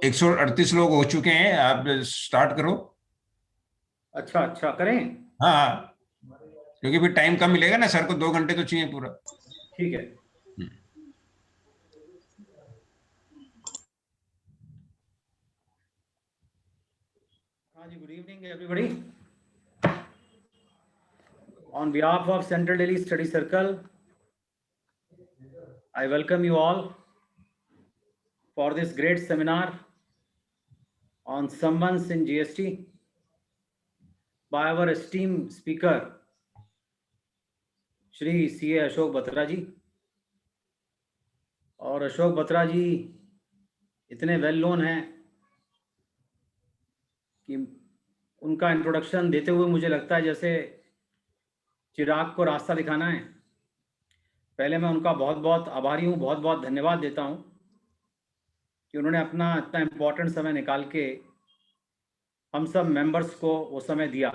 138 लोग हो चुके हैं, आप स्टार्ट करो। अच्छा अच्छा करें। हाँ हाँ, क्योंकि फिर टाइम कम मिलेगा ना, सर को 2 घंटे तो चाहिए पूरा। ठीक है। हम्म। हाँ जी, good evening everybody. On behalf of Central Delhi Study Circle, I welcome you all for this great seminar on summons in GST by our esteemed speaker, Shri C.A. Ashok Batra जी। और अशोक बत्रा जी इतने वेल नोन हैं कि उनका introduction देते हुए मुझे लगता है जैसे चिराग को रास्ता दिखाना है। पहले मैं उनका बहुत बहुत आभारी हूँ, बहुत बहुत धन्यवाद देता हूँ कि उन्होंने अपना इतना इम्पोर्टेंट समय निकाल के हम सब मेंबर्स को वो समय दिया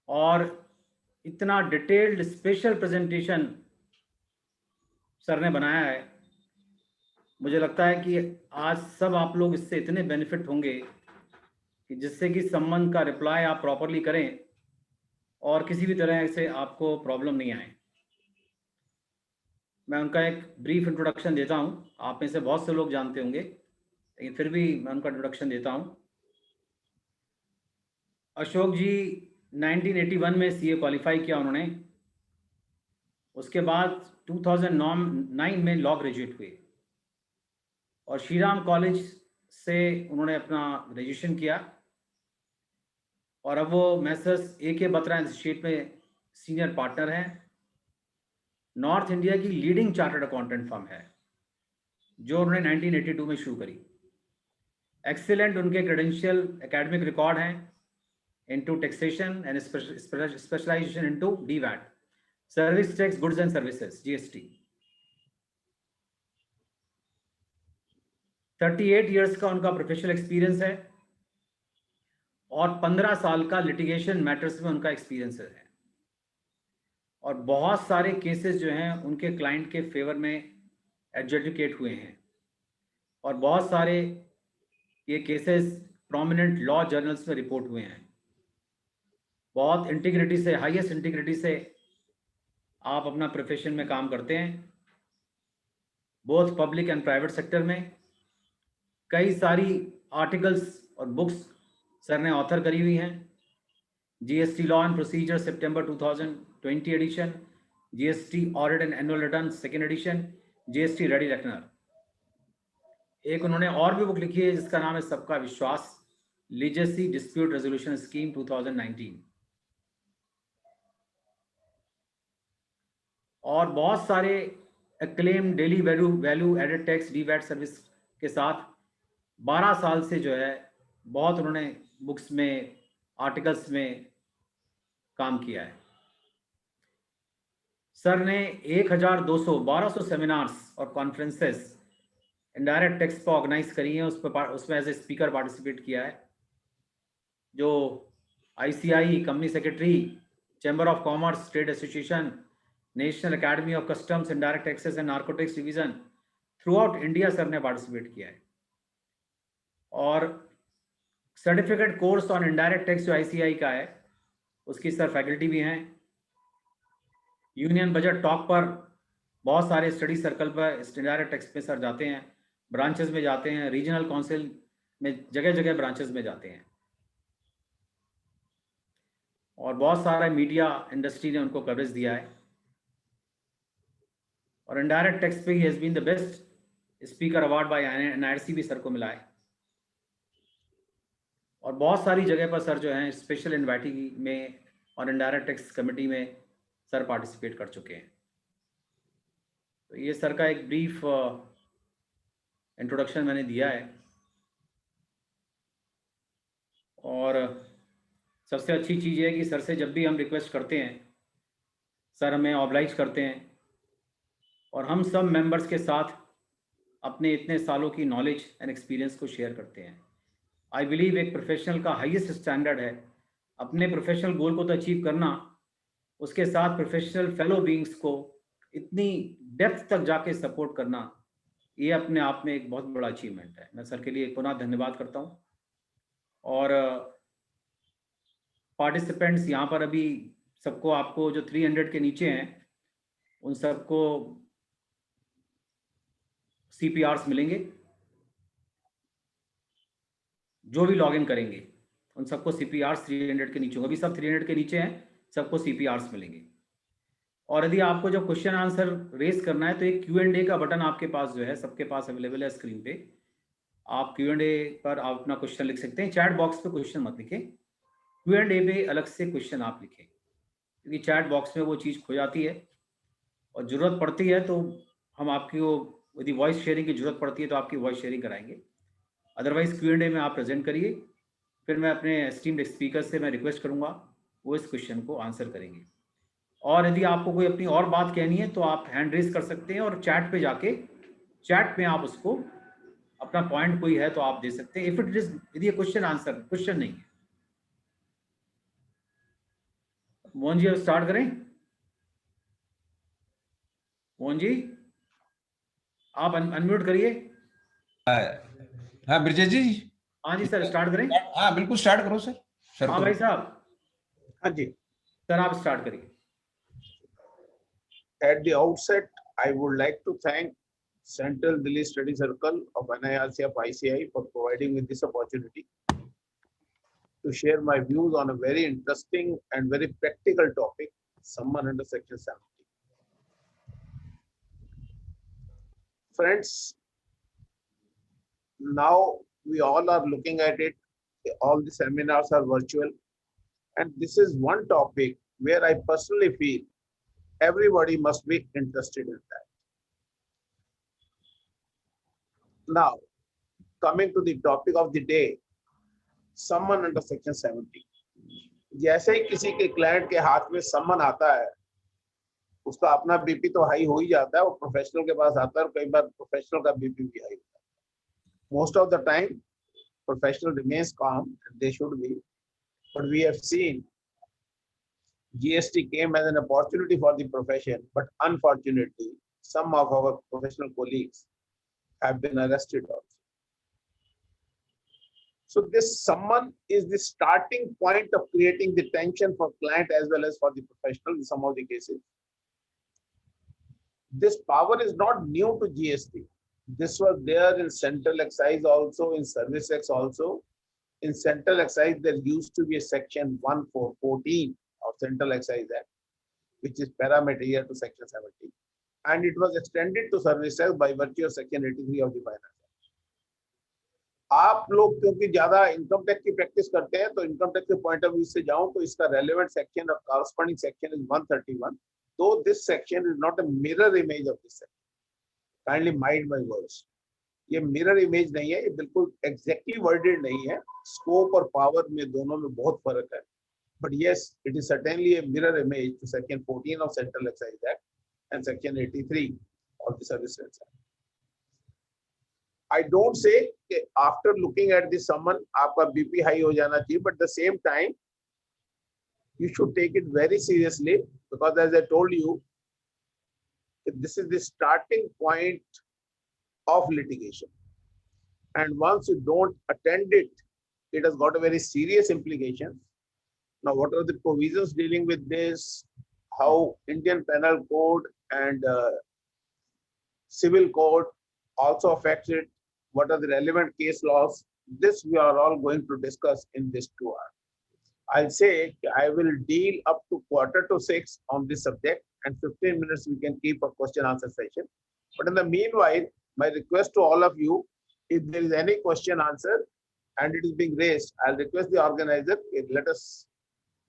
और इतना डिटेल्ड स्पेशल प्रेजेंटेशन सर ने बनाया है। मुझे लगता है कि आज सब आप लोग इससे इतने बेनिफिट होंगे कि जिससे कि संबंध का रिप्लाई आप प्रॉपरली करें और किसी भी तरह से आपको प्रॉब्लम नहीं आए। मैं उनका एक ब्रीफ इंट्रोडक्शन देता हूं। आप में से बहुत से लोग जानते होंगे, लेकिन फिर भी मैं उनका इंट्रोडक्शन देता हूं। अशोक जी 1981 में सीए क्वालिफाई किया उन्होंने। उसके बाद 2009 में लॉ ग्रेजुएट हुए और श्रीराम कॉलेज से उन्होंने अपना ग्रेजुएशन किया और अब वो मैसर्स ए.के. बत्रा इंस्टीट्यूट में सीनियर पार्टनर हैं। नॉर्थ इंडिया की लीडिंग चार्टर्ड अकाउंटेंट फर्म है जो उन्होंने 1982 में शुरू करी। एक्सीलेंट उनके क्रेडेंशियल एकेडमिक रिकॉर्ड हैं into taxation and specialisation into DVAT, service tax, goods and services, GST. 38 years का उनका प्रोफेशनल एक्सपीरियंस है और 15 साल का लिटिगेशन मैटर्स में उनका एक्सपीरियंस है और बहुत सारे केसेस जो हैं उनके क्लाइंट के फेवर में एडजुडिकेट हुए हैं और बहुत सारे ये केसेस प्रोमिनेंट लॉ जर्नल्स में रिपोर्ट हुए हैं। बहुत इंटीग्रिटी से, हाईएस्ट इंटीग्रिटी से आप अपना प्रोफेशन में काम करते हैं, both public and private sector में। कई सारी आर्टिकल्स और बुक्स सर ने ऑथर करी हुई हैं। GST law and procedure September 2020 edition, GST audit and annual return second edition, GST ready reckoner. एक उन्होंने और भी बुक लिखी है जिसका नाम है सबका विश्वास, लीजेसी डिस्प्यूट रेजोल्यूशन स्कीम 2019। और बहुत सारे acclaim daily value added tax DVAT service के साथ 12 साल से जो है बहुत उन्होंने बुक्स में, आर्टिकल्स में काम किया है। सर ने 1200 सेमिनार्स और कॉन्फ्रेंसेस इनडायरेक्ट टैक्स पर ऑर्गेनाइज करी हैं, उसमें एज ए स्पीकर पार्टिसिपेट किया है। जो ICI, company secretary, chamber of commerce, trade association, national academy of customs, indirect taxes and narcotics division, through out India sir ने पार्टिसिपेट किया है। और certificate course on indirect tax जो ICI का है उसकी सर फैकल्टी भी हैं। यूनियन बजट टॉक पर बहुत सारे स्टडी सर्कल पर इनडायरेक्ट टैक्स में सर जाते हैं, ब्रांचेस में जाते हैं, रीजनल काउंसिल में जगह जगह ब्रांचेस में जाते हैं और बहुत सारा मीडिया इंडस्ट्री ने उनको कवरेज दिया है। और इनडायरेक्ट टैक्स पे ही has been the best speaker award by NIRC भी सर को मिला है। और बहुत सारी जगह पर सर जो हैं स्पेशल इन्वाइटी में और इनडायरेक्ट टैक्स कमेटी में सर पार्टिसिपेट कर चुके हैं। तो ये सर का एक ब्रीफ इंट्रोडक्शन मैंने दिया है। और सबसे अच्छी चीज़ है कि सर से जब भी हम रिक्वेस्ट करते हैं सर हमें ऑब्लाइज करते हैं और हम सब मेंबर्स के साथ अपने इतने सालों की नॉलेज एंड एक्सपीरियंस को शेयर करते हैं। आई बिलीव एक प्रोफेशनल का हाईएस्ट स्टैंडर्ड है अपने प्रोफेशनल गोल को तो अचीव करना, उसके साथ प्रोफेशनल फेलो बीइंग्स को इतनी डेप्थ तक जाके सपोर्ट करना ये अपने आप में एक बहुत बड़ा अचीवमेंट है। मैं सर के लिए पुनः धन्यवाद करता हूँ। और पार्टिसिपेंट्स यहाँ पर अभी सबको, आपको जो 300 के नीचे हैं उन सबको CPRs मिलेंगे। जो भी लॉगिन करेंगे उन सबको CPRs 300 के नीचे होंगे। अभी सब 300 के नीचे हैं, सबको CPRs मिलेंगे। और यदि आपको जो क्वेश्चन आंसर रेस करना है तो एक Q&A का बटन आपके पास जो है, सबके पास अवेलेबल है स्क्रीन पे। आप Q&A पर आप अपना क्वेश्चन लिख सकते हैं। चैट बॉक्स पे क्वेश्चन मत लिखें, Q&A पे अलग से क्वेश्चन आप लिखें, क्योंकि चैट बॉक्स में वो चीज़ खो जाती है और ज़रूरत पड़ती है तो हम आपकी वो, यदि वॉइस शेयरिंग की ज़रूरत पड़ती है तो आपकी वॉइस शेयरिंग कराएंगे। अदरवाइज Q&A में आप प्रेजेंट करिए, फिर मैं अपने एस्टीम्ड स्पीकर से मैं रिक्वेस्ट करूंगा वो इस क्वेश्चन को आंसर करेंगे। और यदि आपको कोई अपनी और बात कहनी है तो आप हैंड रेज कर सकते हैं और चैट पे जाके, चैट में आप उसको अपना पॉइंट कोई है तो आप दे सकते हैं। इफ इट इज, यदि ये क्वेश्चन आंसर क्वेश्चन नहीं है। मोहन जी अब स्टार्ट करें। मोहन जी आप अनम्यूट करिए। हाँ ब्रिजेश जी। हाँ जी सर, स्टार्ट करें। हाँ बिल्कुल स्टार्ट करो सर। सर हाँ को भाई साहब, हाँ जी। सर आप स्टार्ट करिए। At the outset, I would like to thank Central Delhi Study Circle of NIRC of ICI for providing me this opportunity to share my views on a very interesting and very practical topic, summer under Section 70. Friends, now we all are looking at it. All the seminars are virtual, and this is one topic where I personally feel everybody must be interested in that. Now, coming to the topic of the day, summon under section 70। जैसे ही किसी के client के हाथ में समन आता है, उसका अपना बीपी तो हाई हो ही जाता है, वो प्रोफेशनल के पास आता है और कई बार प्रोफेशनल का बीपी भी हाई होता है। Most of the time professional remains calm, they should be, but we have seen GST came as an opportunity for the profession, but unfortunately some of our professional colleagues have been arrested also. So this summon is the starting point of creating the tension for client as well as for the professional in some of the cases. This power is not new to GST. This was there in Central Excise also, in Service Tax also. In Central Excise, there used to be a section 1414 of Central Excise Act, which is parameter to section 70. And it was extended to Service Tax by virtue of section 83 of the Finance. आप लोग क्योंकि ज्यादा income tax की practice करते हैं तो income tax के point of view से जाऊं तो इसका रेलेवेंट सेक्शन और कॉरस्पॉन्डिंग सेक्शन इज 131, तो this section is not a mirror image of this section. Kindly mind my words, ये मिरर इमेज नहीं है, ये बिल्कुल एग्जैक्टली वर्डेड नहीं है। स्कोप और पावर में दोनों में बहुत फर्क है, but yes it is certainly a mirror image to section 14 of Central Excise Act and section 83 of the Service Tax Act. I don't say that after looking at this summon आपका BP high हो जाना चाहिए, but at the same time you should take it very seriously, because as I told you, this is the starting point of litigation, and once you don't attend it, it has got a very serious implications. Now, what are the provisions dealing with this? How Indian Penal Code and Civil Code also affects it? What are the relevant case laws? This we are all going to discuss in this 2 hours. I'll say I will deal up to 5:45 on this subject, and 15 minutes we can keep a question answer session. But in the meanwhile, my request to all of you, if there is any question answer and it is being raised, I'll request the organizer, let us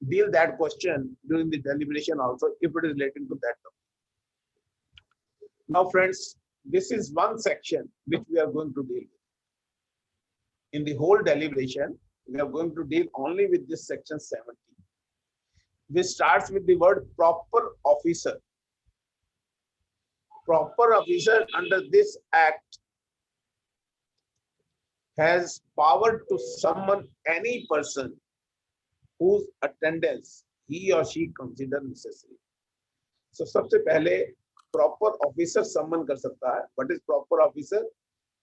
deal that question during the deliberation also, if it is related to that topic. Now friends, this is one section which we are going to deal with. In the whole deliberation, we are going to deal only with this section 70. This starts with the word proper officer. Proper officer under this act has power to summon any person whose attendance he or she consider necessary. So सबसे पहले proper officer सम्मन कर सकता है. What is proper officer?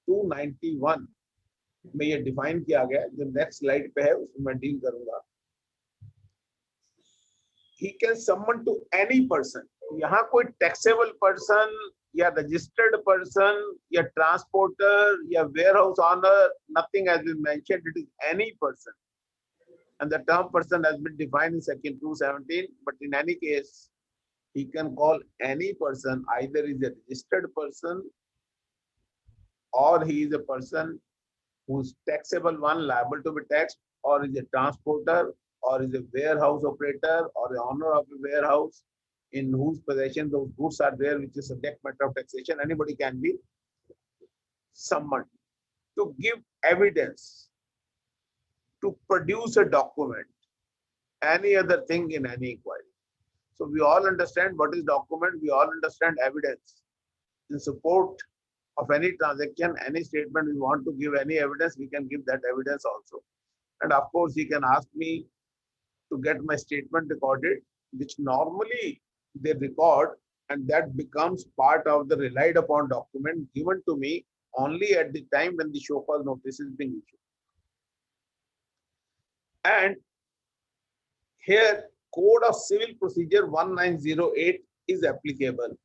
291 में ये define किया गया है, जो नेक्स्ट स्लाइड पे है उसमें मैं डील करूंगा. He can summon to any person. यहाँ कोई टैक्सेबल पर्सन या रजिस्टर्ड पर्सन या ट्रांसपोर्टर या warehouse owner, nothing has been mentioned. It is any person, and the term person has been defined in section 217. But in any case, he can call any person. Either is a registered person or he is a person who's taxable one, liable to be taxed, or is a transporter, or is a warehouse operator, or the owner of a warehouse in whose possession those goods are there, which is subject matter of taxation. Anybody can be summoned to give evidence, to produce a document, any other thing in any inquiry. So we all understand what is document, we all understand evidence. In support of any transaction, any statement, we want to give any evidence, we can give that evidence also. And of course, he can ask me to get my statement recorded, which normally they record, and that becomes part of the relied upon document given to me only at the time when the show cause notice is being issued. And here, Code of Civil Procedure 1908 is applicable.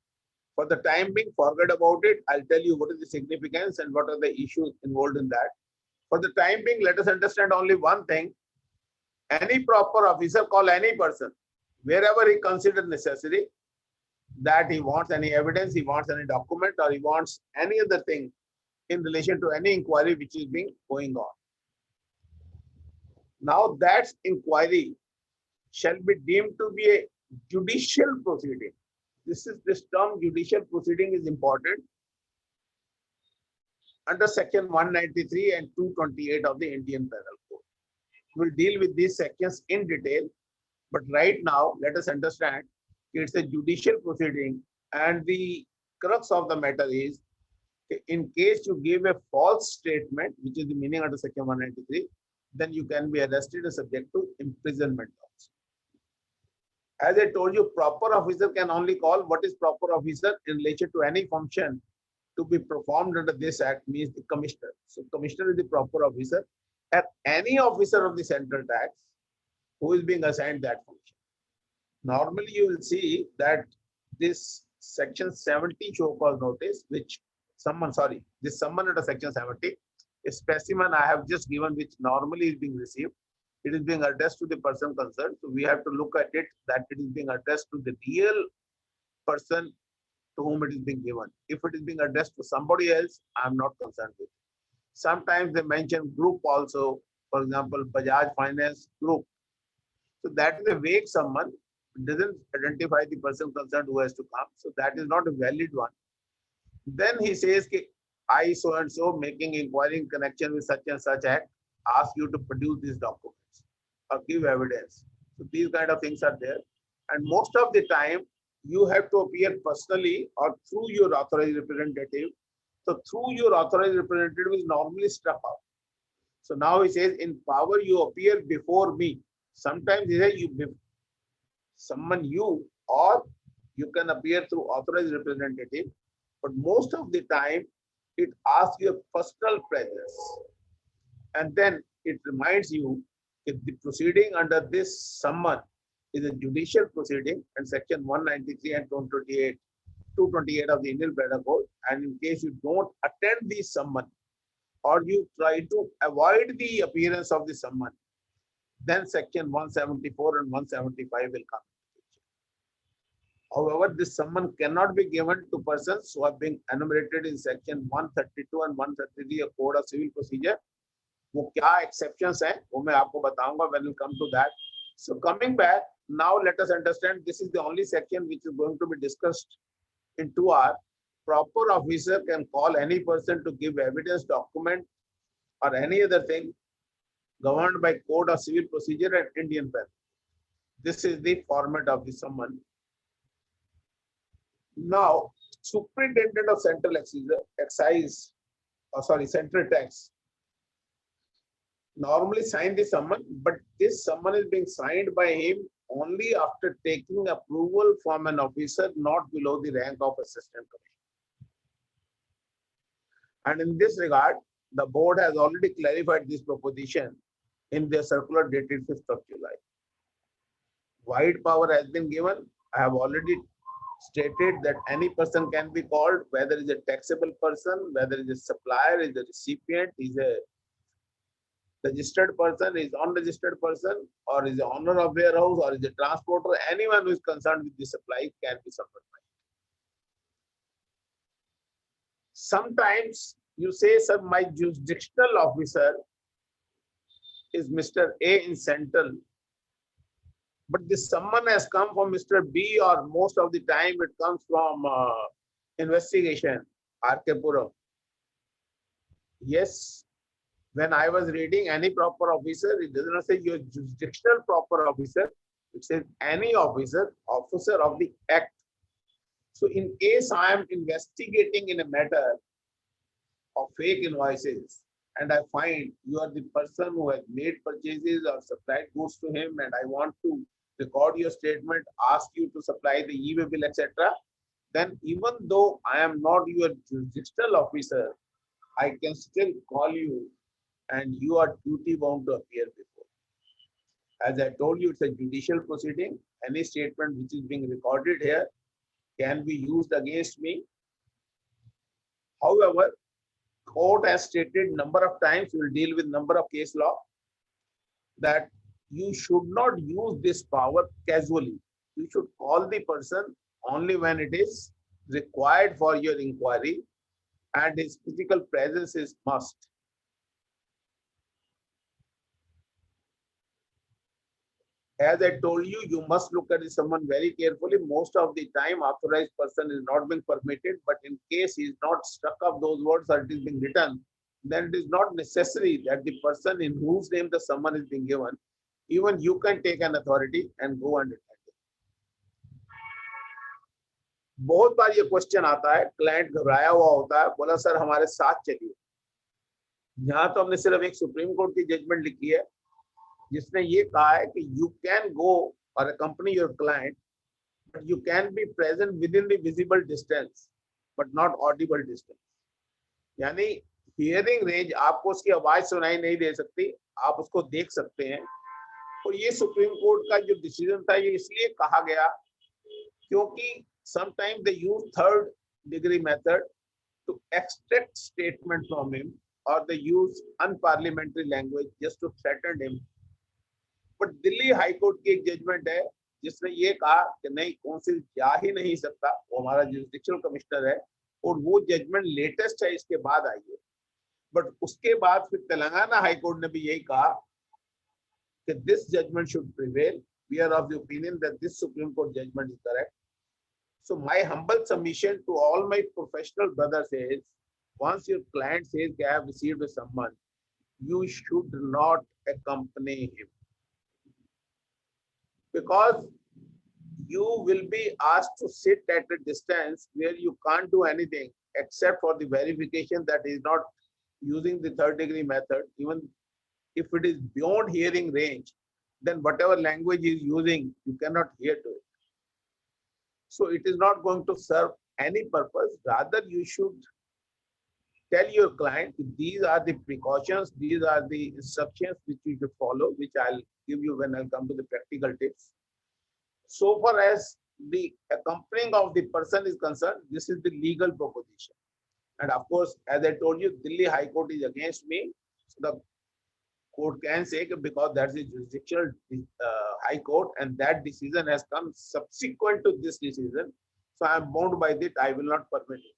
For the time being, forget about it. I'll tell you what is the significance and what are the issues involved in that. For the time being, let us understand only one thing. Any proper officer call any person, wherever he considers necessary, that he wants any evidence, he wants any document, or he wants any other thing in relation to any inquiry which is being going on. Now that inquiry shall be deemed to be a judicial proceeding. This term judicial proceeding is important under section 193 and 228 of the Indian Penal Code. We'll deal with these sections in detail, but right now let us understand it's a judicial proceeding, and the crux of the matter is, in case you give a false statement, which is the meaning under section 193, then you can be arrested and subject to imprisonment also. As I told you, proper officer can only call. What is proper officer? In relation to any function to be performed under this act means the commissioner. So commissioner is the proper officer, and any officer of the central tax who is being assigned that function. Normally you will see that this section 70 show cause notice, which this summon under section 70, a specimen I have just given, which normally is being received. It is being addressed to the person concerned. So we have to look at it that it is being addressed to the real person to whom it is being given. If it is being addressed to somebody else, I am not concerned with it. Sometimes they mention group also, for example, Bajaj Finance Group. So that is a vague summon, doesn't identify the person concerned who has to come. So that is not a valid one. Then he says, I so and so making inquiry in connection with such and such act, ask you to produce these documents or give evidence. So these kind of things are there. And most of the time, you have to appear personally or through your authorized representative. So through your authorized representative is normally struck out. So now he says, in power you appear before me. Sometimes he says you summon you, or you can appear through authorized representative. But most of the time, it asks your personal presence. And then it reminds you if the proceeding under this summon is a judicial proceeding, and section 193 and 228 of the Indian Penal Code, and in case you don't attend the summon or you try to avoid the appearance of the summon, then section 174 and 175 will come. However, this summon cannot be given to persons who have been enumerated in section 132 and 133 of Code of Civil Procedure. वो क्या exceptions हैं वो मैं आपको बताऊंगा when we come to that. So coming back, now let us understand this is the only section which is going to be discussed in 2 hours. Proper officer can call any person to give evidence, document, or any other thing governed by Code of Civil Procedure and Indian Penal. This is the format of the summon. Now, Superintendent of Central Central Tax normally sign the summon, but this summon is being signed by him only after taking approval from an officer not below the rank of assistant commissioner. And in this regard, the board has already clarified this proposition in their circular dated 5th of July. Wide power has been given. I have already stated that any person can be called, whether it's a taxable person, whether it's a supplier, is a recipient, is a registered person, is unregistered person, or is the owner of warehouse, or is a transporter. Anyone who is concerned with the supply can be summoned. Sometimes you say, sir, my jurisdictional officer is Mr. A in Central, but this summon has come from Mr. B, or most of the time it comes from investigation, RK Puram. Yes, when I was reading any proper officer, it does not say your jurisdictional proper officer, it says any officer, officer of the act. So in case I am investigating in a matter of fake invoices, and I find you are the person who has made purchases or supplied goods to him, and I want to record your statement, ask you to supply the e-way bill, etc., then even though I am not your jurisdictional officer, I can still call you and you are duty bound to appear before. As I told you, it's a judicial proceeding. Any statement which is being recorded here can be used against me. However, court has stated number of times, we will deal with number of case law, that you should not use this power casually. You should call the person only when it is required for your inquiry and his physical presence is must. As I told you, you must look at someone very carefully. Most of the time, authorized person is not being permitted, but in case he is not struck up those words or it is being written, then it is not necessary that the person in whose name the summon is being given, even you can take an authority and go and attend it. बहुत बार ये question आता है, client घबराया हुआ होता है, बोला sir हमारे साथ चलिए. यहाँ तो हमने सिर्फ एक सुप्रीम कोर्ट की जजमेंट लिखी है जिसने ये कहा है कि you can go or accompany your client, but you can be present within the visible distance, but not audible distance. यानी हियरिंग रेंज आपको उसकी आवाज सुनाई नहीं दे सकती, आप उसको देख सकते हैं. और ये सुप्रीम कोर्ट का जो डिसीजन था ये इसलिए कहा गया क्योंकि sometimes they use third degree method to extract statement from him, or they use unparliamentary language just to threaten him. But Delhi High court की एक जजमेंट है जिसने ये कहा कि नहीं, काउंसिल जा ही नहीं सकता, वो हमारा जुरिसडिक्शनल कमिश्नर है, और वो जजमेंट लेटेस्ट है, इसके बाद आई है. बट उसके बाद फिर तेलंगाना हाई कोर्ट ने भी यही कहा कि this judgment should prevail. We are of the opinion that this Supreme Court judgment is correct. So my humble submission to all my professional brothers is, once your client says I have received a summon, you should not accompany him, because you will be asked to sit at a distance where you can't do anything except for the verification that he is not using the third degree method. Even if it is beyond hearing range, then whatever language he is using, you cannot hear to it. So it is not going to serve any purpose. Rather, you should tell your client these are the precautions, these are the instructions which you should follow, which I'll give you when I'll come to the practical tips. So far as the accompanying of the person is concerned, this is the legal proposition. And of course, as I told you, Delhi High Court is against me. So the court can say because that's a jurisdictional High Court and that decision has come subsequent to this decision. So I am bound by that. I will not permit it.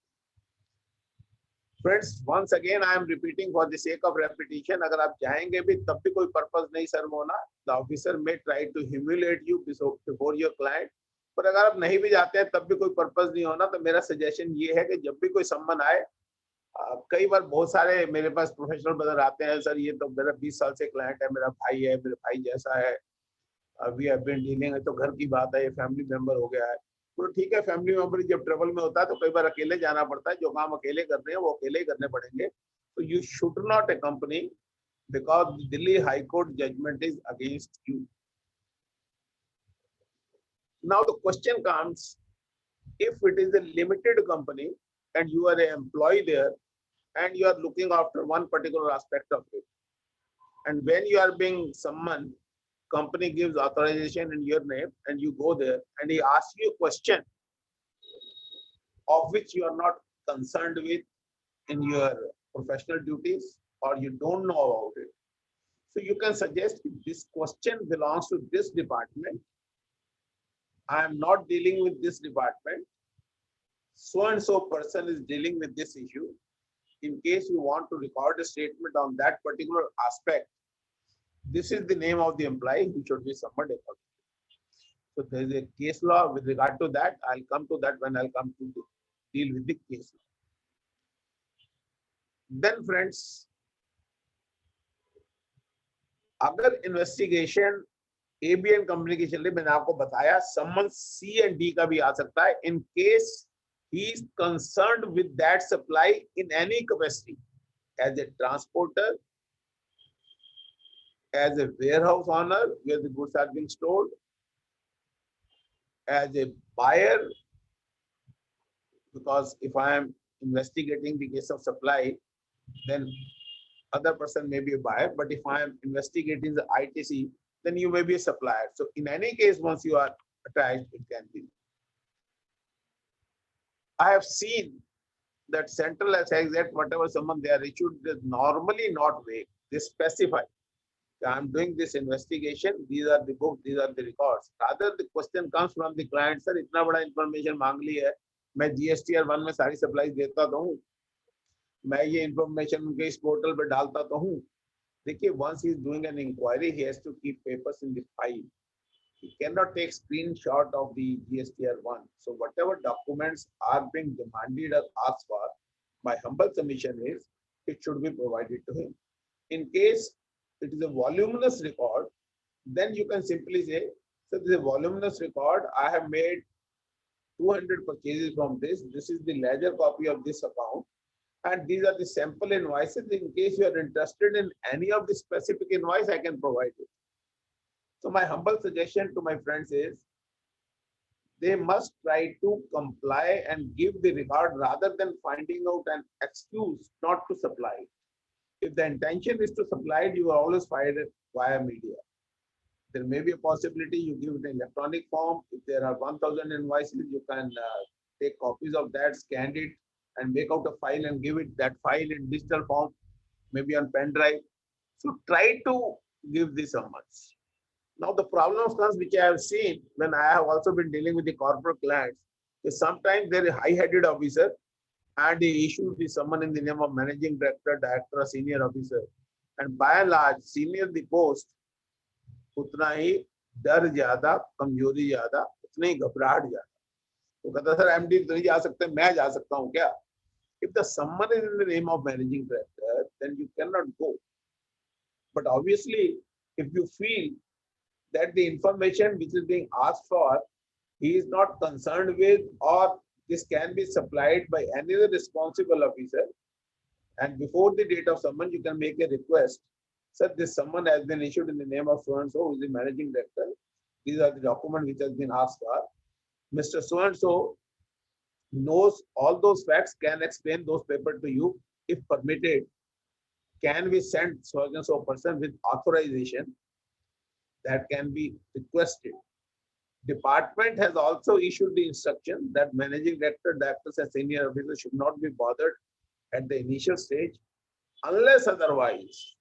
Friends, once again I am repeating for the sake of repetition. अगर आप जाएंगे भी तब भी कोई purpose नहीं सर्व होना. The officer may try to humiliate you before your client. पर अगर आप नहीं भी जाते हैं तब भी कोई पर्पस नहीं होना. तो मेरा सजेशन ये है कि जब भी कोई सम्मन आए, कई बार बहुत सारे मेरे पास प्रोफेशनल ब्रदर आते हैं, सर ये तो मेरा 20 साल से क्लाइंट है, मेरा भाई है, मेरे भाई जैसा है, वी हैव बीन डीलिंग है, तो घर की बात है, ये फैमिली मेंबर हो गया है. तो ठीक है, फैमिली मेंबर जब ट्रबल में होता है तो कई बार अकेले जाना पड़ता है. जो काम अकेले कर रहे हैं वो अकेले ही करने पड़ेंगे. तो you should not accompany because Delhi High Court judgment is against you. Now the question comes, if it is a limited company and you are an employee there and you are looking after one particular aspect of it, and when you are being summoned, company gives authorization in your name and you go there and he asks you a question of which you are not concerned with in your professional duties or you don't know about it. So you can suggest this question belongs to this department. I am not dealing with this department. So and so person is dealing with this issue. In case you want to record a statement on that particular aspect, this is the name of the employee who should be summoned accordingly. So there is a case law with regard to that. I'll come to that when I'll come to deal with the case law. Then friends, अगर investigation A B N company की चल रही, मैंने आपको बताया समन सी and D का भी आ सकता है in case he is concerned with that supply in any capacity, as a transporter, as a warehouse owner where the goods are being stored, as a buyer, because if I am investigating the case of supply, then other person may be a buyer, but if I am investigating the ITC, then you may be a supplier. So in any case, once you are attached, it can be. I have seen that central excise that whatever someone they are issued, they normally not vague. They specify. I am doing this investigation. These are the books. These are the records. Rather, the question comes from the client, sir, इतना बड़ा information मांग ली है, मैं GSTR 1 में सारी supplies देता तो हूँ, मैं ये information उनके इस portal पे डालता तो हूँ. देखिए, once he is doing an inquiry, he has to keep papers in the file. He cannot take screenshot of the GSTR 1. So whatever documents are being demanded or asked for, my humble submission is it should be provided to him. In case it is a voluminous record, then you can simply say, so this is a voluminous record. I have made 200 purchases from this. This is the ledger copy of this account. And these are the sample invoices. In case you are interested in any of the specific invoice, I can provide it. So my humble suggestion to my friends is they must try to comply and give the record rather than finding out an excuse not to supply it. If the intention is to supply it, you are always find it via media. There may be a possibility you give it in electronic form. If there are 1,000 invoices, you can take copies of that, scan it, and make out a file and give it that file in digital form, maybe on pen drive. So try to give this summons. Now the problem comes, which I have seen when I have also been dealing with the corporate clients, is sometimes there is a high-headed officer and they issue the summon in the name of managing director, director, senior officer, and by and large, senior the post, उतना ही डर ज्यादा, कमजोरी ज्यादा, उतनी घबराहट ज्यादा. तो कहता सर MD तो नहीं जा सकते, मैं जा सकता हूँ क्या? If the summon is in the name of managing director, then you cannot go. But obviously, if you feel that the information which is being asked for, he is not concerned with, or this can be supplied by any other responsible officer, and before the date of summon, you can make a request. Sir, this summon has been issued in the name of so-and-so, who is the managing director. These are the documents which has been asked for. Mr. So-and-so knows all those facts, can explain those papers to you. If permitted, can we send so-and-so person with authorization? That can be requested. Department has also issued the instruction that managing director, directors and senior officers should not be bothered at the initial stage unless otherwise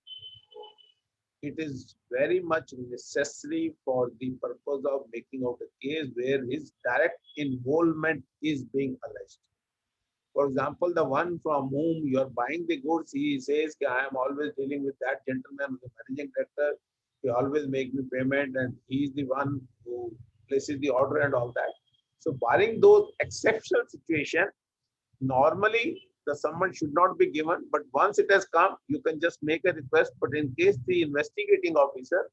it is very much necessary for the purpose of making out a case where his direct involvement is being alleged. For example, the one from whom you are buying the goods, he says, I am always dealing with that gentleman, the managing director. He always make me payment and he is the one who places the order and all that. So barring those exceptional situations, normally the summons should not be given, but once it has come, you can just make a request. But in case the investigating officer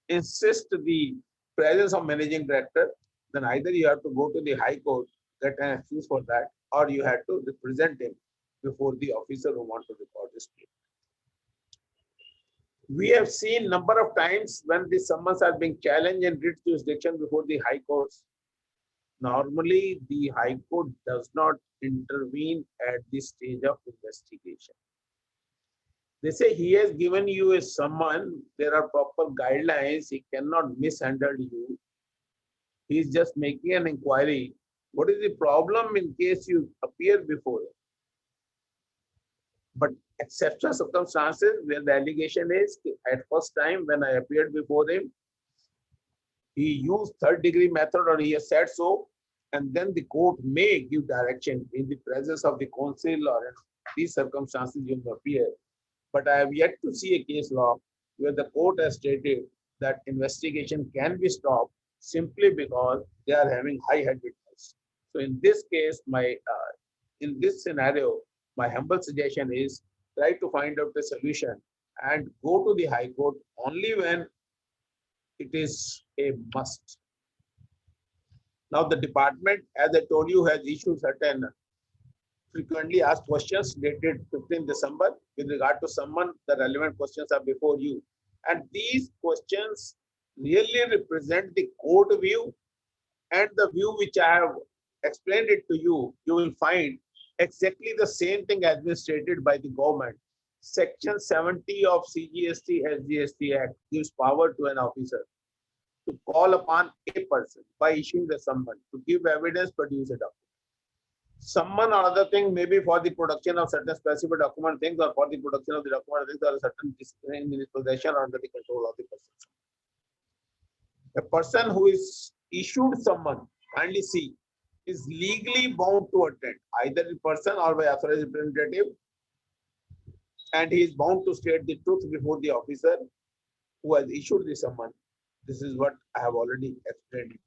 insists the presence of managing director, then either you have to go to the High Court, get an excuse for that, or you have to represent him before the officer who wants to record this case. We have seen number of times when the summons are being challenged in writ jurisdiction before the high courts. Normally, the High Court does not intervene at this stage of investigation. They say he has given you a summon, there are proper guidelines, he cannot mishandle you. He is just making an inquiry. What is the problem in case you appear before him? But exceptional circumstances where the allegation is at first time when I appeared before him, he used third degree method or he has said so, and then the court may give direction in the presence of the counsel or in these circumstances you may appear. But I have yet to see a case law where the court has stated that investigation can be stopped simply because they are having high-handedness. So in this case, in this scenario, my humble suggestion is try to find out the solution and go to the High Court only when it is a must. Now the department, as I told you, has issued certain frequently asked questions dated 15 December. With regard to someone, the relevant questions are before you. And these questions really represent the court view and the view which I have explained it to you. You will find exactly the same thing has been stated by the government. Section 70 of CGST SGST Act gives power to an officer to call upon a person by issuing the summon to give evidence, produce a document. Summon or other thing may be for the production of certain specific document things or for the production of the document things or certain discipline in his possession or under the control of the person. A person who is issued summon, kindly see, is legally bound to attend either in person or by authorized representative, and he is bound to state the truth before the officer who has issued the summon. This is what I have already explained.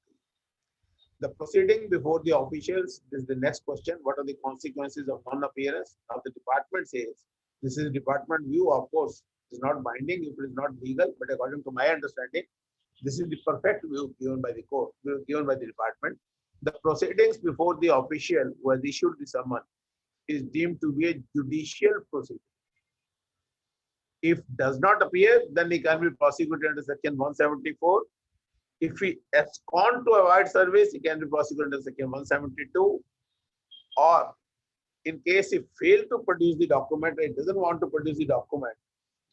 The proceeding before the officials is the next question. What are the consequences of non-appearance? Now the department says, this is department view, of course, it is not binding if it is not legal, but according to my understanding, this is the perfect view given by the court, given by the department. The proceedings before the official who has issued the summon is deemed to be a judicial proceeding. If does not appear, then he can be prosecuted under section 174. If he abscond to avoid service, he can be prosecuted under section 172. Or in case he failed to produce the document, or he doesn't want to produce the document,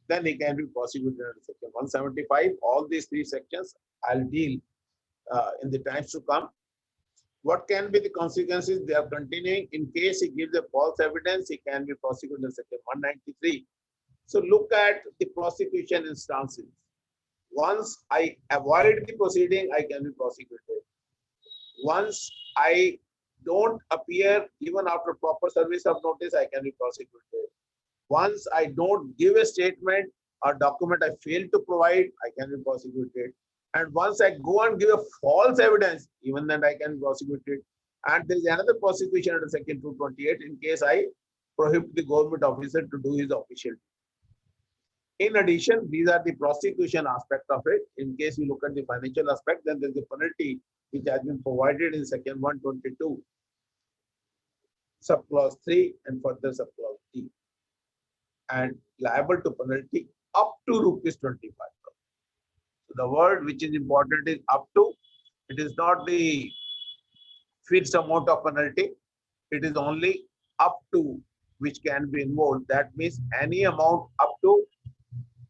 then he can be prosecuted under section 175. All these three sections I'll deal in the times to come. What can be the consequences? They are continuing. In case he gives a false evidence, he can be prosecuted under section 193. So look at the prosecution instances. Once I avoid the proceeding, I can be prosecuted. Once I don't appear even after proper service of notice, I can be prosecuted. Once I don't give a statement or document I fail to provide, I can be prosecuted. And once I go and give a false evidence, even then I can be prosecuted. And there is another prosecution under section 228 in case I prohibit the government officer to do his official duty. In addition, these are the prosecution aspect of it. In case you look at the financial aspect, then there's a penalty which has been provided in section 122, subclause 3 and further subclause D, and liable to penalty up to rupees 25,000. So the word which is important is up to. It is not the fixed amount of penalty. It is only up to which can be involved. That means any amount up to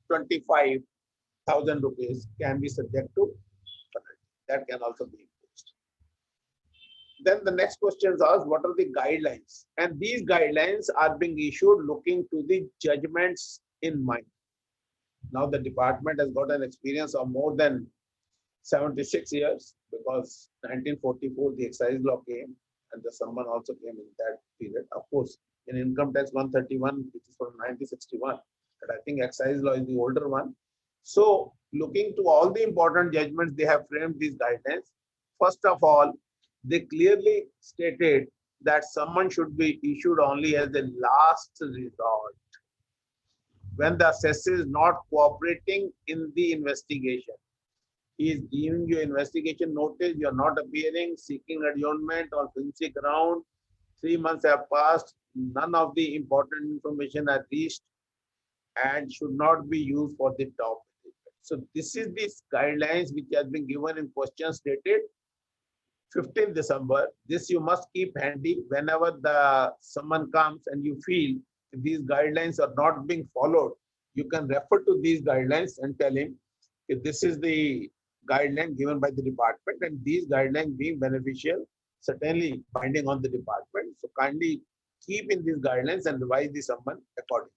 25,000 rupees can be subject to penalty. That can also be imposed. Then the next question is asked, what are the guidelines? And these guidelines are being issued looking to the judgments in mind. Now the department has got an experience of more than 76 years because 1944 the excise law came and the summon also came in that period. Of course, in income tax 131, which is from 1961. But I think excise law is the older one. So looking to all the important judgments, they have framed these guidelines. First of all, they clearly stated that someone should be issued only as the last resort. When the assessor is not cooperating in the investigation, he is giving you investigation notice, you are not appearing, seeking adjournment on whimsy ground, 3 months have passed, none of the important information are reached, and should not be used for the top. So this is this guidelines which has been given in question stated. 15th December. This you must keep handy whenever the someone comes and you feel these guidelines are not being followed. You can refer to these guidelines and tell him if this is the guideline given by the department and these guidelines being beneficial, certainly binding on the department. So kindly keep in these guidelines and revise the summon accordingly.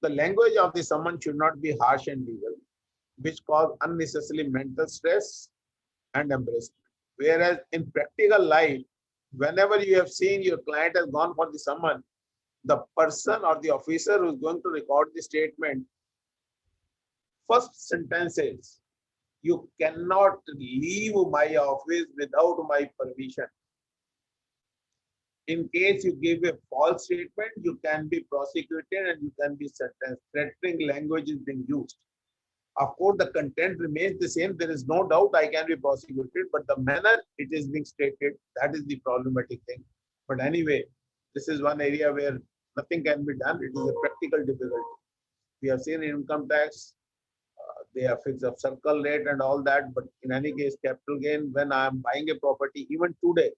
The language of the summon should not be harsh and legal, which cause unnecessarily mental stress and embarrassment. Whereas in practical life, whenever you have seen your client has gone for the summon, the person or the officer who is going to record the statement, first sentence is, you cannot leave my office without my permission. In case you give a false statement, you can be prosecuted and you can be sentenced. Threatening language is being used. Of course, the content remains the same. There is no doubt I can be prosecuted, but the manner it is being stated, that is the problematic thing. But anyway, this is one area where nothing can be done. It is a practical difficulty. We have seen in income tax, they have fixed up circle rate and all that. But in any case, capital gain, when I am buying a property, even today,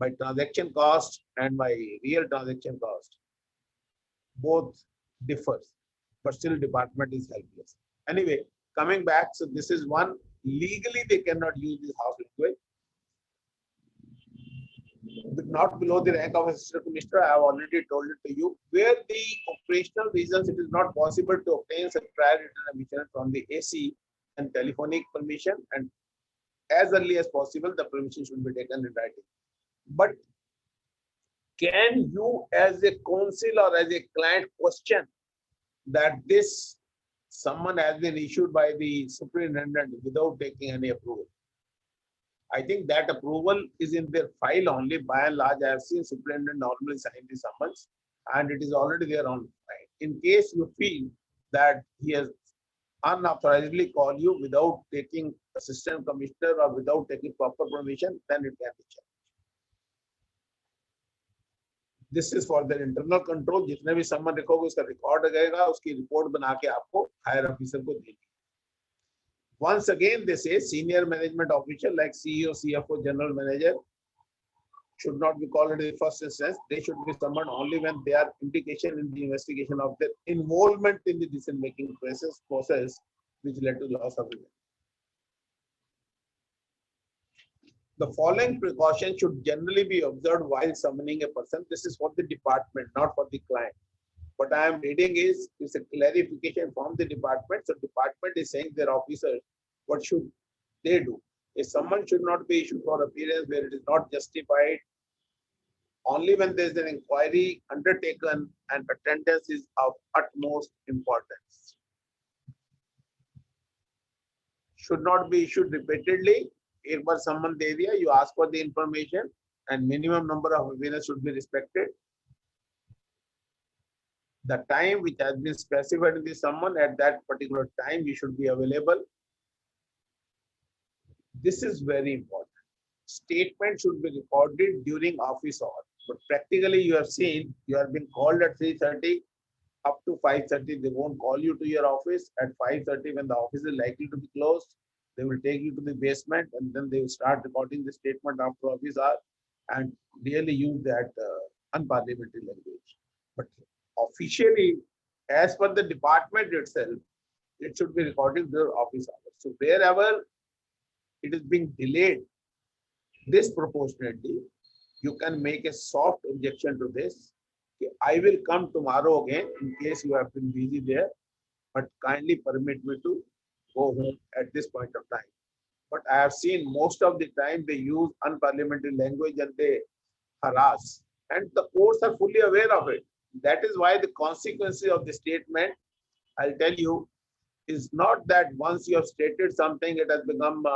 my transaction cost and my real transaction cost, both differs, but still department is helpless. Anyway, coming back, so this is one, legally they cannot use this house language. Not below the rank of assistant commissioner, I have already told it to you. Where the operational reasons it is not possible to obtain such prior written admission from the AC and telephonic permission, and as early as possible, the permission should be taken in writing. But can you as a counsel or as a client question that this someone has been issued by the superintendent without taking any approval? I think that approval is in their file only. By and large, I have seen superintendent normally sign the summons and it is already there on file. In case you feel that he has unauthorizedly called you without taking assistant commissioner or without taking proper permission, then it can be checked. This is for their internal control. जितने भी सम्मन रखोगे उसका record रहेगा, उसकी report बना के आपको हायर ऑफिसर को देगी. Once again, they say senior management official like CEO, CFO, general manager should not be called in the first instance. They should be summoned only when they are indication in the investigation of their involvement in the decision-making process which led to loss of revenue. The following precautions should generally be observed while summoning a person. This is for the department, not for the client. What I am reading is a clarification from the department. So department is saying their officers, what should they do? A summons should not be issued for appearance where it is not justified. Only when there is an inquiry undertaken and attendance is of utmost importance. Should not be issued repeatedly. एक बार सम्मन दे दिया, you ask for the information and minimum number of appearances should be respected. The time which has been specified in the summon, at that particular time you should be available. This is very important. Statement should be recorded during office hours. But practically you have seen, you have been called at 3:30 up to 5:30. They won't call you to your office. At 5:30 when the office is likely to be closed, they will take you to the basement and then they will start recording the statement after office hour and really use that unparliamentary language. But officially, as per the department itself, it should be recorded their office hours. So wherever it is being delayed disproportionately, you can make a soft objection to this. I will come tomorrow again in case you have been busy there, but kindly permit me to go home at this point of time. But I have seen most of the time they use unparliamentary language and they harass, and the courts are fully aware of it. That is why the consequences of the statement, I'll tell you, is not that once you have stated something, it has become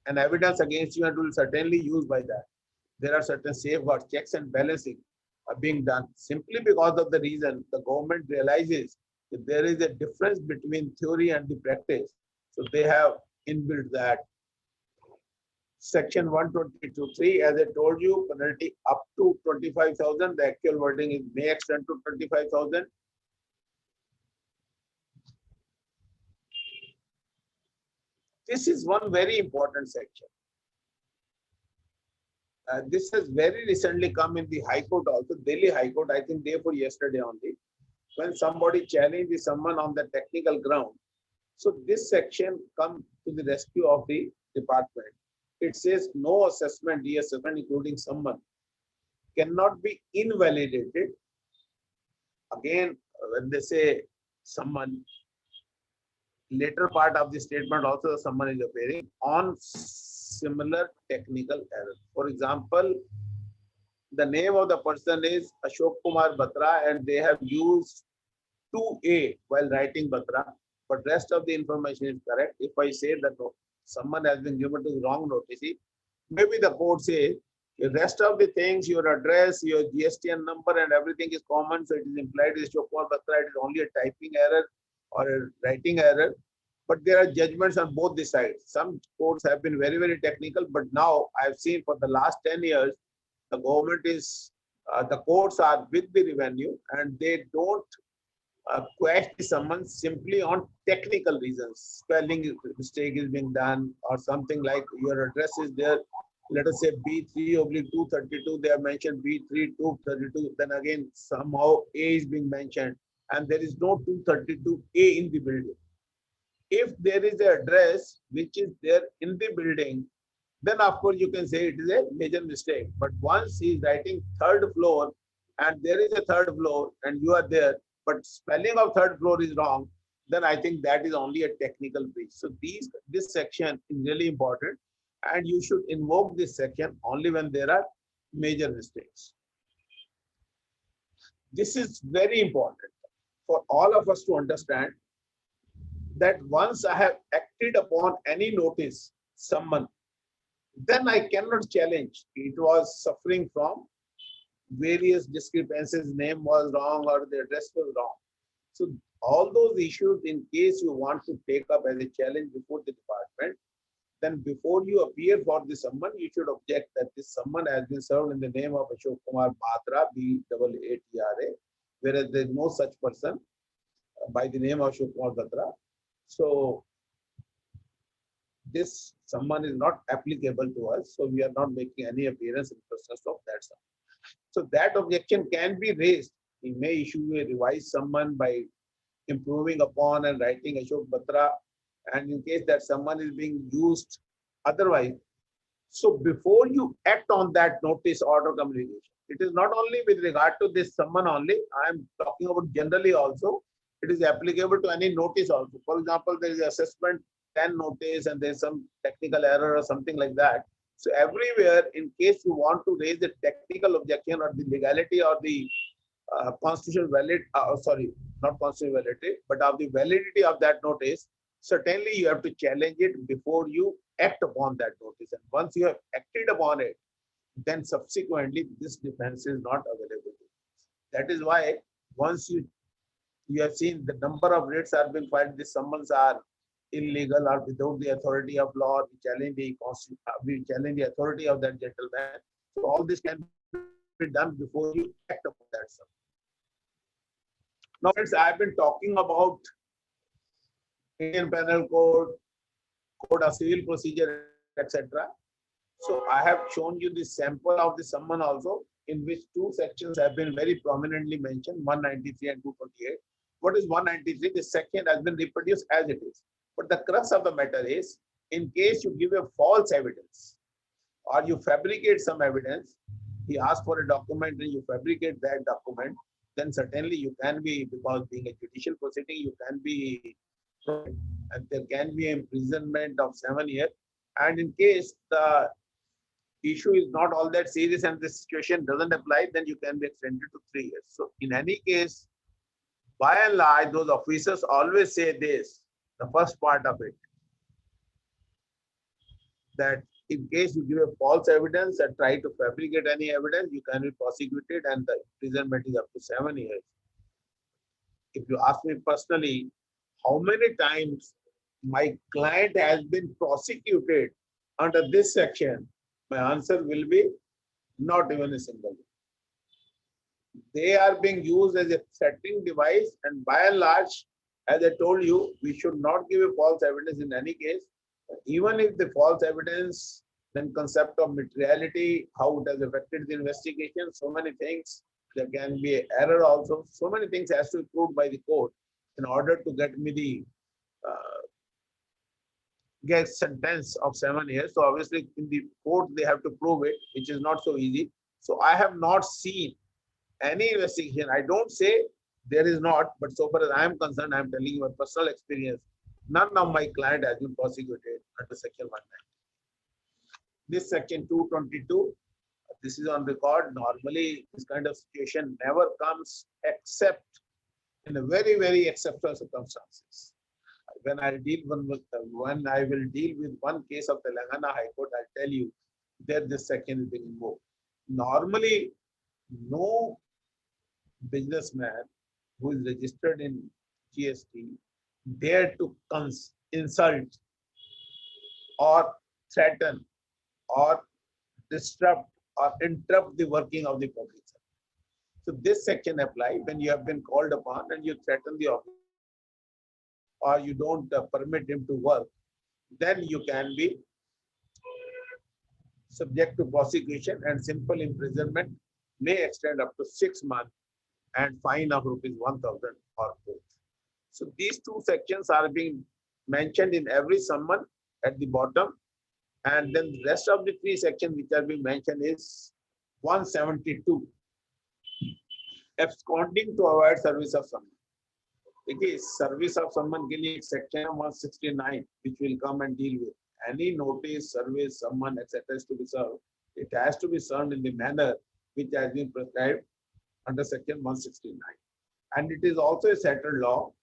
an evidence against you and will certainly used by that. There are certain safeguards, checks and balancing are being done simply because of the reason the government realizes that there is a difference between theory and the practice. So they have inbuilt that. Section 122(3), as I told you, penalty up to 25,000. The actual wording is may extend to 25,000. This is one very important section. This has very recently come in the High Court also, Delhi High Court, I think day for yesterday only, when somebody challenges someone on the technical ground. So this section comes to the rescue of the department. It says no assessment, reassessment, including someone, cannot be invalidated. Again, when they say someone, later part of the statement also someone is appearing on similar technical error. For example, the name of the person is Ashok Kumar Batra and they have used 2A while writing Batra, but rest of the information is correct. If I say that someone has been given to the wrong notice, maybe the court says the rest of the things, your address, your GSTN number and everything is common, so it is implied is Ashok Kumar Batra, it is only a typing error or a writing error. But there are judgments on both the sides. Some courts have been very, very technical, but now I've seen for the last 10 years, the government is, the courts are with the revenue and they don't question someone simply on technical reasons. Spelling mistake is being done or something like your address is there. Let us say B3/232, they have mentioned B3232. Then again, somehow A is being mentioned and there is no 232A in the building. If there is an address which is there in the building, then of course you can say it is a major mistake. But once he is writing third floor and there is a third floor and you are there, but spelling of third floor is wrong, then I think that is only a technical breach. So this section is really important and you should invoke this section only when there are major mistakes. This is very important for all of us to understand that once I have acted upon any notice, someone, then I cannot challenge. It was suffering from various discrepancies, name was wrong or the address was wrong. So all those issues, in case you want to take up as a challenge before the department, then before you appear for the summon, you should object that this summon has been served in the name of Ashok Kumar Batra, B-A-A-T-R-A, whereas there is no such person by the name of Ashok Kumar Batra. So this summon is not applicable to us. So we are not making any appearance in process of that summon. So that objection can be raised. He may issue a revised summon by improving upon and writing Ashok Batra. And in case that summon is being used otherwise. So before you act on that notice order communication, it is not only with regard to this summon only, I am talking about generally also. It is applicable to any notice also. For example, there is assessment 10 notice and there's some technical error or something like that. So everywhere, in case you want to raise a technical objection or the legality or the constitutional valid, sorry, not constitutional validity, but of the validity of that notice, certainly you have to challenge it before you act upon that notice. And once you have acted upon it, then subsequently this defense is not available. That is why once you have seen the number of writs are being filed, the summons are illegal or without the authority of law, we challenge the authority of that gentleman. So all this can be done before you act upon that summons. Now, friends, I have been talking about Indian Penal Code, Code of Civil Procedure, etc. So I have shown you the sample of the summon also, in which two sections have been very prominently mentioned, 193 and 228. What is 193? The section has been reproduced as it is. But the crux of the matter is, in case you give a false evidence or you fabricate some evidence, he asks for a document and you fabricate that document, then certainly you can be, because being a judicial proceeding, you can be, and there can be imprisonment of 7 years. And in case the issue is not all that serious and the situation doesn't apply, then you can be extended to 3 years. So in any case, by and large, those officers always say this, the first part of it, that in case you give a false evidence and try to fabricate any evidence, you can be prosecuted and the imprisonment is up to 7 years. If you ask me personally, how many times my client has been prosecuted under this section, my answer will be not even a single. They are being used as a threatening device, and by and large, as I told you, we should not give a false evidence in any case. Even if the false evidence Then concept of materiality, how it has affected the investigation, so many things. There can be an error also. So many things has to be proved by the court in order to get me the get sentence of 7 years. So obviously in the court they have to prove it, which is not so easy. So I have not seen any investigation. I don't say there is not, but so far as I am concerned, I am telling you my personal experience. None of my client has been prosecuted under Section 190. This Section 222, this is on record. Normally, this kind of situation never comes except in a very, very exceptional circumstances. When I will deal with one case of Telangana High Court, I'll tell you that this section is being invoked. Normally, no businessman who is registered in GST dare to insult or threaten or disrupt or interrupt the working of the public sector. So this section applies when you have been called upon and you threaten the officer or you don't permit him to work, then you can be subject to prosecution, and simple imprisonment may extend up to 6 months and fine of ₹1,000 or both. So these two sections are being mentioned in every summon at the bottom, and then the rest of the 3 sections which are being mentioned is 172, absconding to avoid service of summon. देखिए service of सम्मन के लिए section 169 which will come and deal with any notice, service, summon, etc. is to be served. It has to be served in the manner which has been prescribed under section 169. And it is also a settled law.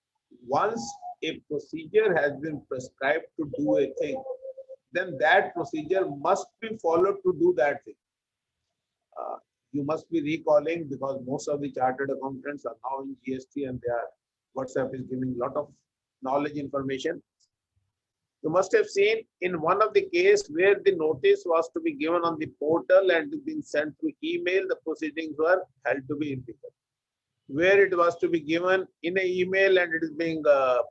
Once a procedure has been prescribed to do a thing, then that procedure must be followed to do that thing. You must be recalling, because most of the chartered accountants are now in GST and their WhatsApp is giving a lot of knowledge information. You must have seen in one of the case where the notice was to be given on the portal and being sent through email, the proceedings were held to be illegal. Where it was to be given in an email and it is being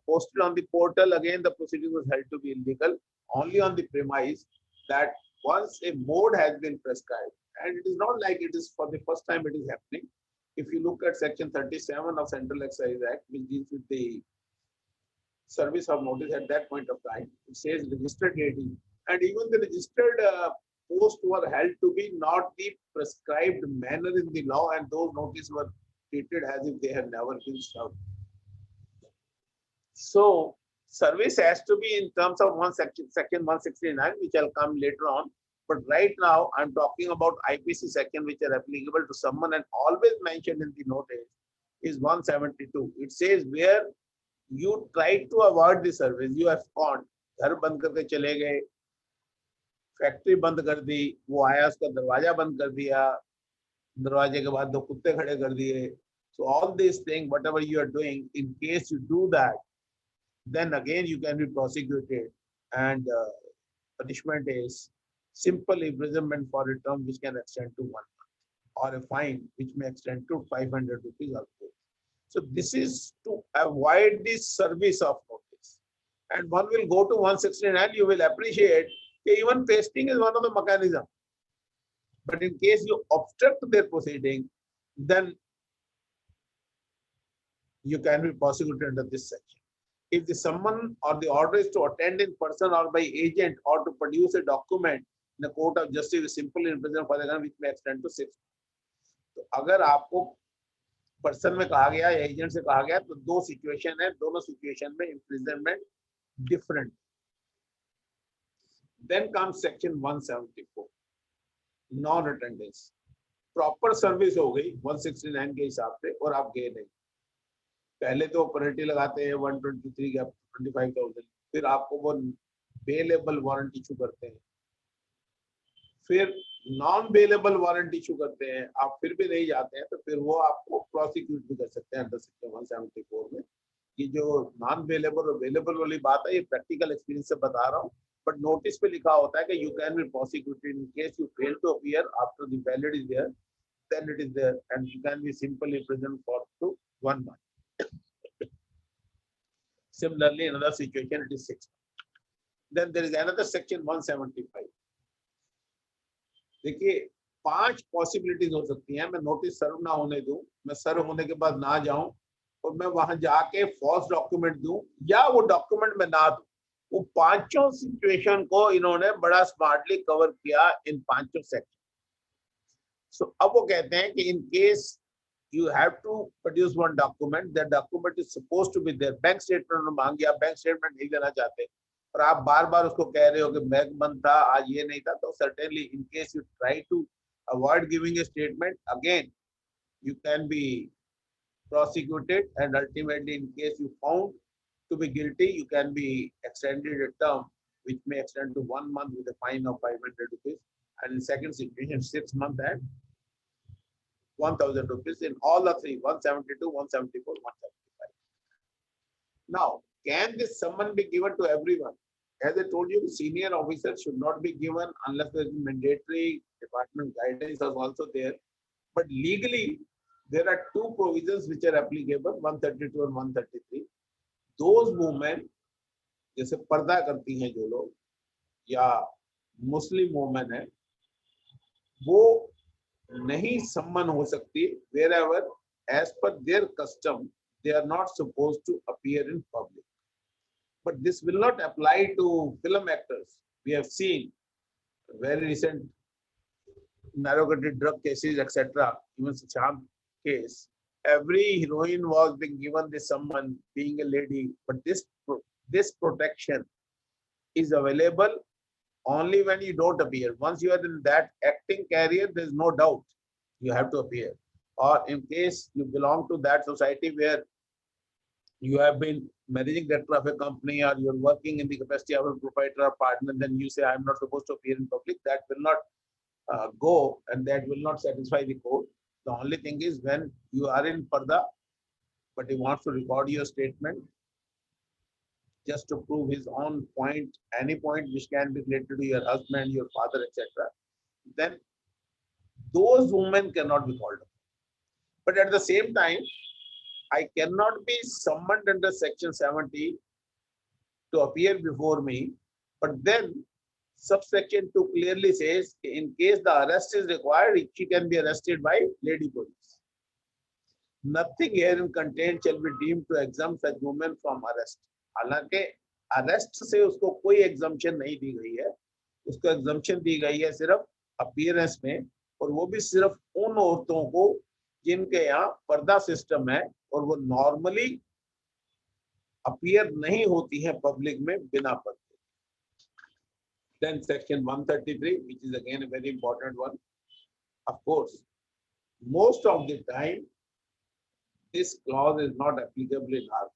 posted on the portal, again the proceeding was held to be illegal, only on the premise that once a mode has been prescribed, and it is not like it is for the first time it is happening. If you look at section 37 of Central Excise Act, which deals with the service of notice at that point of time, it says registered AD, and even the registered posts were held to be not the prescribed manner in the law, and those notices were treated as if they had never been served. So service has to be in terms of section 169, which I'll come later on. But right now, I'm talking about IPC section, which are applicable to someone and always mentioned in the notice is 172. It says where you try to avoid the service, you have gone, घर बंद करके चले गए, factory बंद कर दी, वो आया उसका दरवाजा बंद कर दिया, दरवाजे के बाद 2 कुत्ते खड़े कर दिए. So all these things, whatever you are doing, in case you do that, then again you can be prosecuted, and punishment is simple imprisonment for a term which can extend to 1 month, or a fine which may extend to 500 rupees or more. So this is to avoid the service of notice. And one will go to 169, you will appreciate that even pasting is one of the mechanisms. But in case you obstruct their proceeding, then you can be prosecuted under this section. If the summon or the order is to attend in person or by agent or to produce a document in the court of justice is simple imprisonment for the term which may extend to 6 months. तो अगर आपको person में कहा गया या agent से कहा गया तो 2 सिचुएशन है, दोनों सिचुएशन में imprisonment different. Then comes section 174, non-attendance. Proper service हो गई 169 के हिसाब से और आप गए नहीं, पहले तो पेनल्टी लगाते हैं 123 का 25,000, फिर आपको वो बेलेबल वारंट इशू करते हैं, फिर नॉन बेलेबल वारंट इशू करते हैं, आप फिर भी नहीं जाते हैं तो फिर वो आपको प्रोसिक्यूट भी कर सकते हैं अंडर सेक्शन 174 में. ये जो नॉन बेलेबल और बेलेबल वाली बात है, ये प्रैक्टिकल एक्सपीरियंस से बता रहा हूँ, बट नोटिस पे लिखा होता है कि you can be prosecuted in case you fail to appear after the valid is there, then it is there and you can be simply imprisoned for 1 month. Similarly, in another situation, it is 6 months. Then there is another section 175. देखिए 5 possibilities हो सकती हैं। मैं notice serve ना होने दूं, मैं सर्व होने के बाद ना जाऊं और मैं वहां जाके फॉल्स डॉक्यूमेंट दूं या वो डॉक्यूमेंट में ना दूं। वो पांचों सिचुएशन को इन्होंने बड़ा स्मार्टली कवर किया इन पांचों सेक्शन। सो अब वो कहते हैं कि in case you have to produce one document, that document is supposed to be there। Bank statement मांग गया, बैंक स्टेटमेंट नहीं देना चाहते और आप बार बार उसको कह रहे हो कि बैंक बंद था, आज ये नहीं था, तो certainly in case you try to avoid giving a statement, again you can be prosecuted and ultimately in case you found to be guilty, you can be extended a term which may extend to 1 month with a fine of 500 rupees, and in second situation 6 months and 1,000 rupees in all the three: 172, 174, 175. Now, can this summon be given to everyone? As I told you, senior officers should not be given unless there is mandatory department guidance is also there. But legally, there are two provisions which are applicable: 132 and 133. Those women, जैसे पर्दा करती हैं जो लोग या Muslim women है, वो नहीं सम्मन हो सकती wherever as per their custom they are not supposed to appear in public. But this will not apply to film actors. We have seen very recent narrow-minded drug cases, etc. Even Sham case, every heroine was being given the summon being a lady, but this protection is available only when you don't appear. Once you are in that acting career, there is no doubt you have to appear. Or in case you belong to that society where you have been managing director of a company or you're working in the capacity of a proprietor or partner, then you say, I'm not supposed to appear in public. That will not go and that will not satisfy the code. The only thing is when you are in Parda, but he wants to record your statement just to prove his own point, any point which can be related to your husband, your father, etc., then those women cannot be called up. But at the same time, I cannot be summoned under section 70 to appear before me. But then subsection 2 clearly says in case the arrest is required, she can be arrested by lady police. Nothing herein contained shall be deemed to exempt such women from arrest. हालांकि arrest से उसको कोई exemption नहीं दी गई है, उसको exemption दी गई है सिर्फ अपीयरेंस में, और वो भी सिर्फ उन औरतों को जिनके यहाँ पर्दा सिस्टम है और वो नॉर्मली अपीयर नहीं होती है पब्लिक में बिना पर्दे। Then section 133, which is again a very important one. Of course, most of the time this clause is not applicable in our case.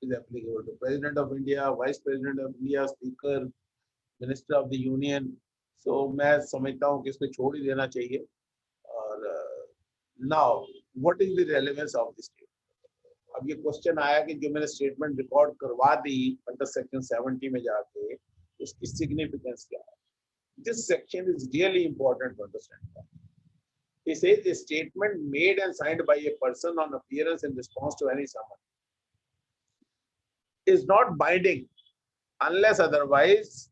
It is applicable to President of India, Vice President of India, Speaker, Minister of the Union. So मैं समझता हूँ कि इसको छोड़ ही देना चाहिए। और now what is the relevance of this statement? अब ये क्वेश्चन आया कि जो मैंने स्टेटमेंट रिकॉर्ड करवा दी अंडर सेक्शन 70 में जाके, उसकी सिग्निफिकेंस क्या है? This section is really important to understand. He says a statement made and signed by a person on appearance in response to any summons is not binding unless otherwise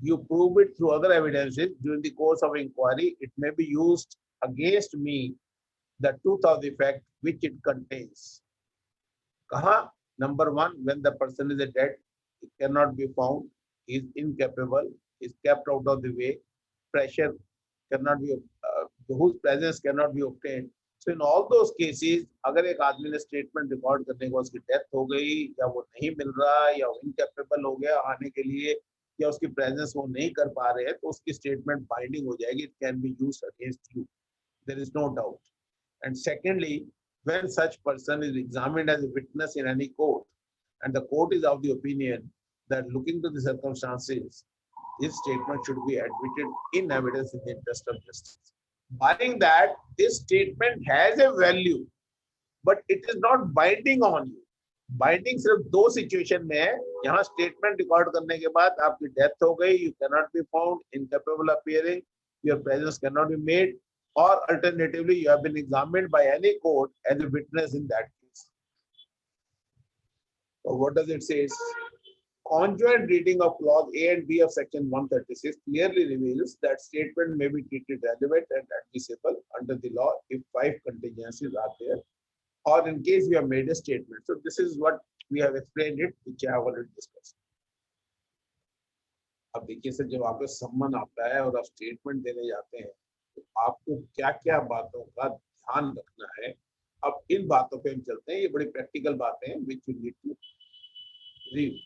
you prove it through other evidences during the course of inquiry. It may be used against me the truth of the fact which it contains. Kaha? Number one, when the person is dead, he cannot be found, he is incapable, he is kept out of the way, pressure cannot be, whose presence cannot be obtained. So in all those cases, अगर एक आदमी ने statement record करने को उसकी death हो गई या वो नहीं मिल रहा या इनकेपेबल हो गया आने के लिए या उसकी प्रेजेंस वो नहीं कर पा रहे हैं, तो उसकी स्टेटमेंट बाइंडिंग हो जाएगी. It can be used against you, there is no doubt. And secondly, when such person is examined as a witness in any court and the court is of the opinion that looking to the circumstances, this statement should be admitted in evidence in the interest of justice. Barring that, this statement has a value, but it is not binding on you. Binding सिर्फ दो situation में है. यहाँ statement record करने के बाद आपकी death हो गई, you cannot be found, incapable of appearing, your presence cannot be made, or alternatively you have been examined by any court as a witness in that case. So what does it say? conjoint reading of clause A and B of section 136 clearly reveals that statement may be treated relevant and admissible under the law if 5 contingencies are there, or in case we have made a statement. So this is what we have explained it, which I have already discussed. अब देखिए sir, जब आपका सम्मन आता है और आप statement देने जाते हैं तो आपको क्या क्या बातों का ध्यान रखना है। अब इन बातों पे हम चलते हैं, ये बड़ी प्रैक्टिकल बातें हैं which you need to read.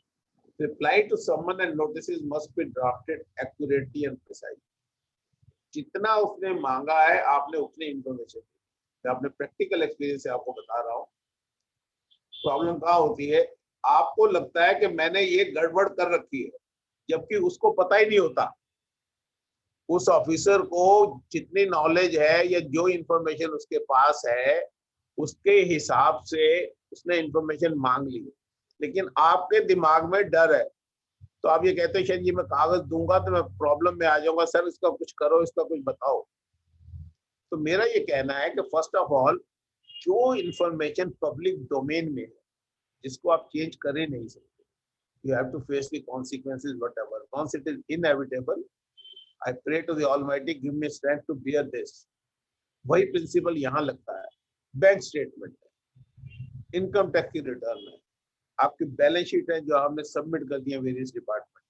Reply to summon and notices must be drafted accurately and precise. जितना उसने मांगा है आपने उतनी इंफॉर्मेशन दी। मैं अपने प्रैक्टिकल एक्सपीरियंस से आपको बता रहा हूँ। प्रॉब्लम कहाँ होती है, आपको लगता है कि मैंने ये गड़बड़ कर रखी है, जबकि उसको पता ही नहीं होता। उस ऑफिसर को जितनी नॉलेज है या जो इंफॉर्मेशन उसके पास है उसके हिसाब से उसने इंफॉर्मेशन मांग ली, लेकिन आपके दिमाग में डर है। तो आप ये कहते हैं शायद ये मैं कागज दूंगा तो मैं प्रॉब्लम में आ जाऊंगा, सर इसका कुछ करो, इसका कुछ बताओ। तो मेरा ये कहना है कि फर्स्ट ऑफ ऑल जो इंफॉर्मेशन पब्लिक डोमेन में है जिसको आप चेंज कर ही नहीं सकते, you have to face the consequences whatever. Once it is inevitable, I pray to the Almighty, give me strength to bear this. वही प्रिंसिपल यहाँ लगता है। बैंक स्टेटमेंट है, इनकम टैक्स की रिटर्न है, आपकी बैलेंस शीट है जो आपने सबमिट कर दी है वेरियस डिपार्टमेंट।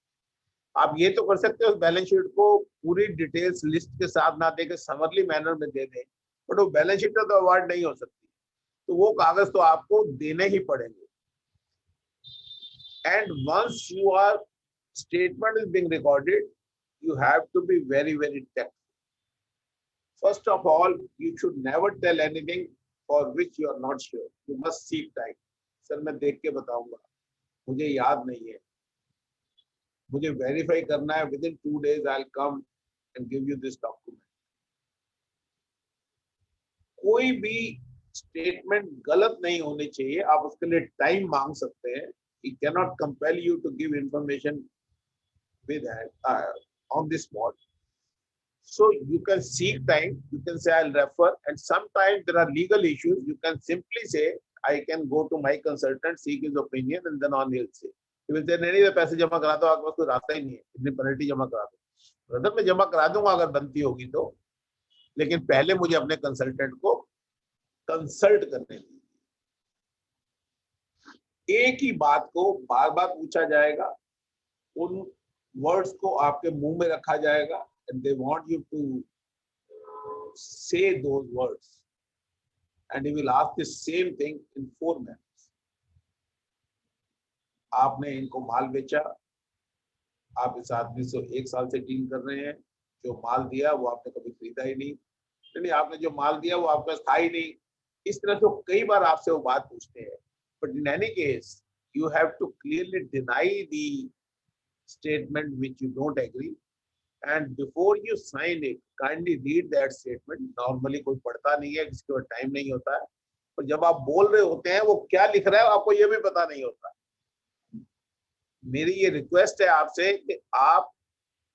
आप ये तो कर सकते हो बैलेंस शीट को पूरी डिटेल्स लिस्ट के साथ ना देकर समरली मैनर में दे दें, बट वो बैलेंस शीट तो अवॉइड नहीं हो सकती, तो वो कागज तो आपको देने ही पड़ेंगे। And once your statement is being recorded, you have to be very, very tactful. First of all, you should never tell anything for which you are not sure. You must seek time. Sir मैं देख के बताऊंगा, मुझे याद नहीं है, मुझे verify करना है, within 2 days I'll come and give you this document. कोई भी स्टेटमेंट गलत नहीं होनी चाहिए, आप उसके लिए टाइम मांग सकते हैं। He cannot compel you to give information with on the spot. So you can seek time, you can say I'll refer, and sometimes there are legal issues. You can simply say I can go to my consultant, seek his opinion, and then on he'll say. He will say नहीं नहीं पैसे जमा करा दो, आपके पास कोई रास्ता ही नहीं है, इतनी पेनल्टी जमा करा दो। ब्रदर मैं जमा करा दूंगा अगर बनती होगी तो, लेकिन पहले मुझे अपने कंसल्टेंट को कंसल्ट करने दीजिए। एक ही बात को बार बार पूछा जाएगा, उन वर्ड्स को आपके मुंह में रखा जाएगा, and they want you to say those words, and he will ask the same thing in 4 minutes. आपने इनको माल बेचा, आप इस आदमी से 1 साल से डील कर रहे हैं, जो माल दिया वो आपने कभी खरीदा ही नहीं, आपने जो माल दिया वो आपका था ही नहीं। इस तरह से कई बार आपसे वो बात पूछते हैं। But in any case, you have to clearly deny the statement which you don't agree, and before you sign it, kindly read that statement. Normally कोई पढ़ता नहीं है, किसी को टाइम नहीं होता है, और जब आप बोल रहे होते हैं वो क्या लिख रहा है आपको ये भी पता नहीं होता। मेरी ये रिक्वेस्ट है आपसे कि आप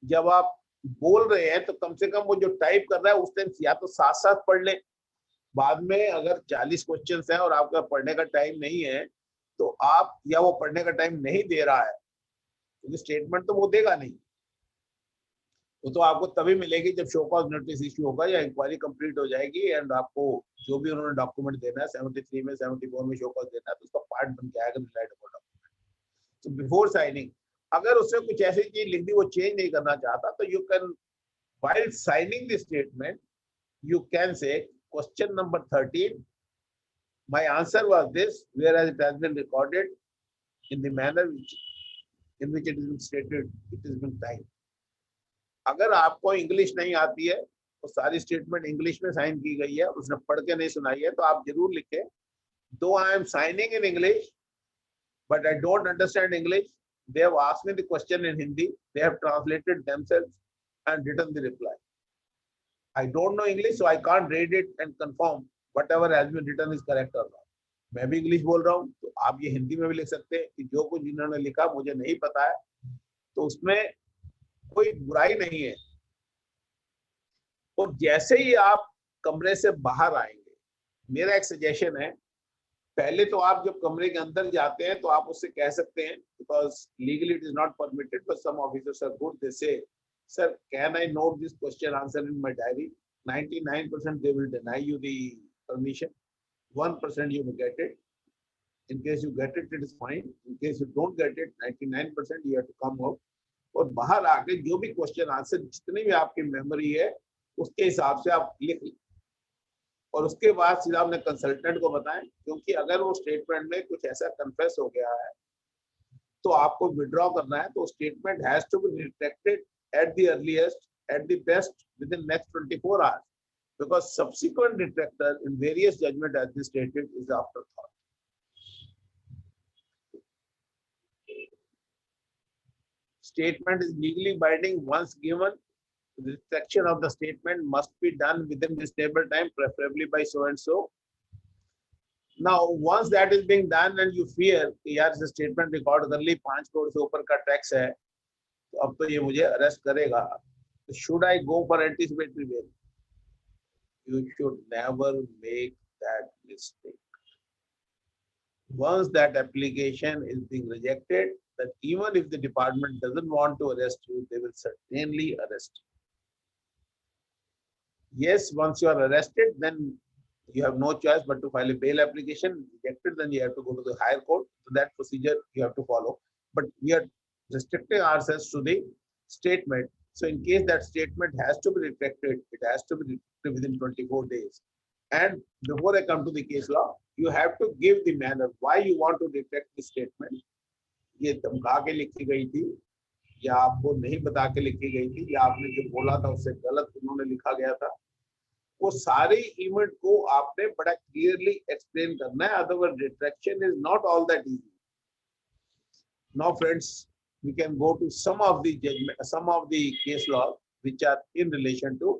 जब आप बोल रहे हैं तो कम से कम वो जो टाइप कर रहा है उस टाइम या तो साथ साथ पढ़ लें, बाद में अगर 40 क्वेश्चंस हैं और आपका पढ़ने का टाइम नहीं है तो आप, या वो पढ़ने का टाइम नहीं दे रहा है, क्योंकि स्टेटमेंट तो वो देगा नहीं, वो तो आपको तभी मिलेगी जब शो कॉज नोटिस इश्यू होगा या इंक्वायरी कंप्लीट हो जाएगी, एंड आपको जो भी उन्होंने डॉक्यूमेंट देना है 73 में 74 में शो कॉज देना है तो उसका पार्ट बन के आएगा रिलाइडेबल डॉक्यूमेंट। तो बिफोर साइनिंग अगर उसने कुछ ऐसी चीज लिख दी वो चेंज नहीं करना चाहता तो you can, while signing the statement, you can से question number 13, my answer was this, whereas it has been recorded in the manner in which it has been stated, it has been signed. अगर आपको English नहीं आती है तो सारी statement English में sign की गई है, उसने पढ़ के नहीं सुनाई है, तो आप जरूर लिखें, though I am signing in English but I don't understand English, they have asked me the question in Hindi, they have translated themselves and written the reply. I don't know English, so I can't read it and confirm whatever has been written is correct or not. मैं भी English बोल रहा हूँ तो आप ये हिंदी में भी लिख सकते हैं कि जो कुछ इन्होंने लिखा मुझे नहीं पता है, तो उसमें कोई बुराई नहीं है। और जैसे ही आप कमरे से बाहर आएंगे, मेरा एक सजेशन है, पहले तो आप जब कमरे के अंदर जाते हैं तो आप उससे कह सकते हैं because legally it is not permitted, but some officers are good. They say, sir, can I note this question answer in my diary? 99% they will deny you the permission. 1% you will get it. In case you get it, it is fine. In case you don't get it, 99% you have to come out. और बाहर आके जो भी question answer जितनी भी आपकी memory है उसके हिसाब से आप लिख लें और उसके बाद सीधा अपने कंसल्टेंट को बताएं, क्योंकि अगर वो स्टेटमेंट में कुछ ऐसा कन्फेस हो गया है तो आपको विड्रॉ करना है, तो statement has to be retracted at the earliest, at the best within next 24 hours, because subsequent retractor in various judgment administrative is afterthought. Statement is legally binding once given. Retraction of the statement must be done within this table time, preferably by so and so. Now, once that is being done and you fear कि यार इस statement record कर ली 5 करोड़ से ऊपर का tax है, तो अब तो ये मुझे अरेस्ट करेगा, तो should I go for anticipatory bail? You should never make that mistake. Once that application is being rejected, that even if the department doesn't want to arrest you, they will certainly arrest you. Yes, once you are arrested, then you have no choice but to file a bail application. Rejected, then you have to go to the higher court. So that procedure you have to follow. But we are restricting ourselves to the statement. So in case that statement has to be retracted, it has to be retracted within 24 days. And before I come to the case law, you have to give the manner why you want to retract the statement. ये धमका के लिखी गई थी या आपको नहीं बता के लिखी गई थी या आपने जो बोला था उससे गलत उन्होंने लिखा गया था, वो सारे इवेंट को आपने बड़ा क्लियरली एक्सप्लेन करना है. Otherwise retraction is not all that easy. Now friends, we can go to some of the judgment, some of the case law which are in relation to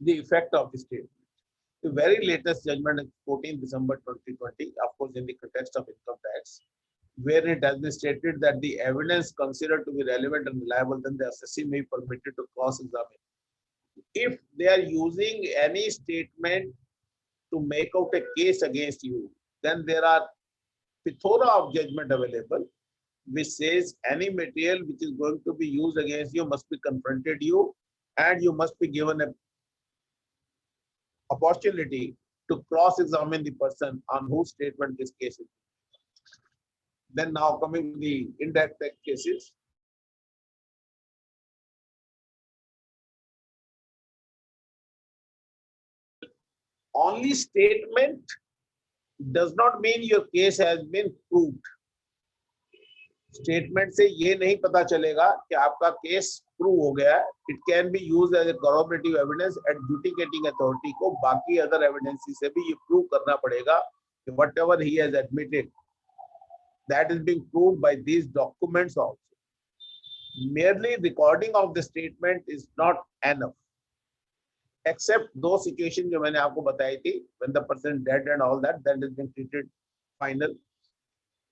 the effect of the statement. The very latest judgment is 14 December 2020, of course in the context of income tax, where it has been stated that the evidence considered to be relevant and reliable, then the assessee may be permitted to cross-examine. If they are using any statement to make out a case against you, then there are plethora of judgment available, which says any material which is going to be used against you must be confronted you, and you must be given an opportunity to cross-examine the person on whose statement this case is. Then now coming to the indirect tax cases. Only statement does not mean your case has been proved. Statement से ये नहीं पता चलेगा कि आपका case prove हो गया है. It can be used as a corroborative evidence. Adjudicating authority को बाकी अदर एविडेंस से भी ये प्रूव करना पड़ेगा कि whatever he has admitted, that is being proved by these documents also. Merely recording of the statement is not enough, except those situations जो मैंने आपको बताई थी, when the person is dead and all that, that is being treated final.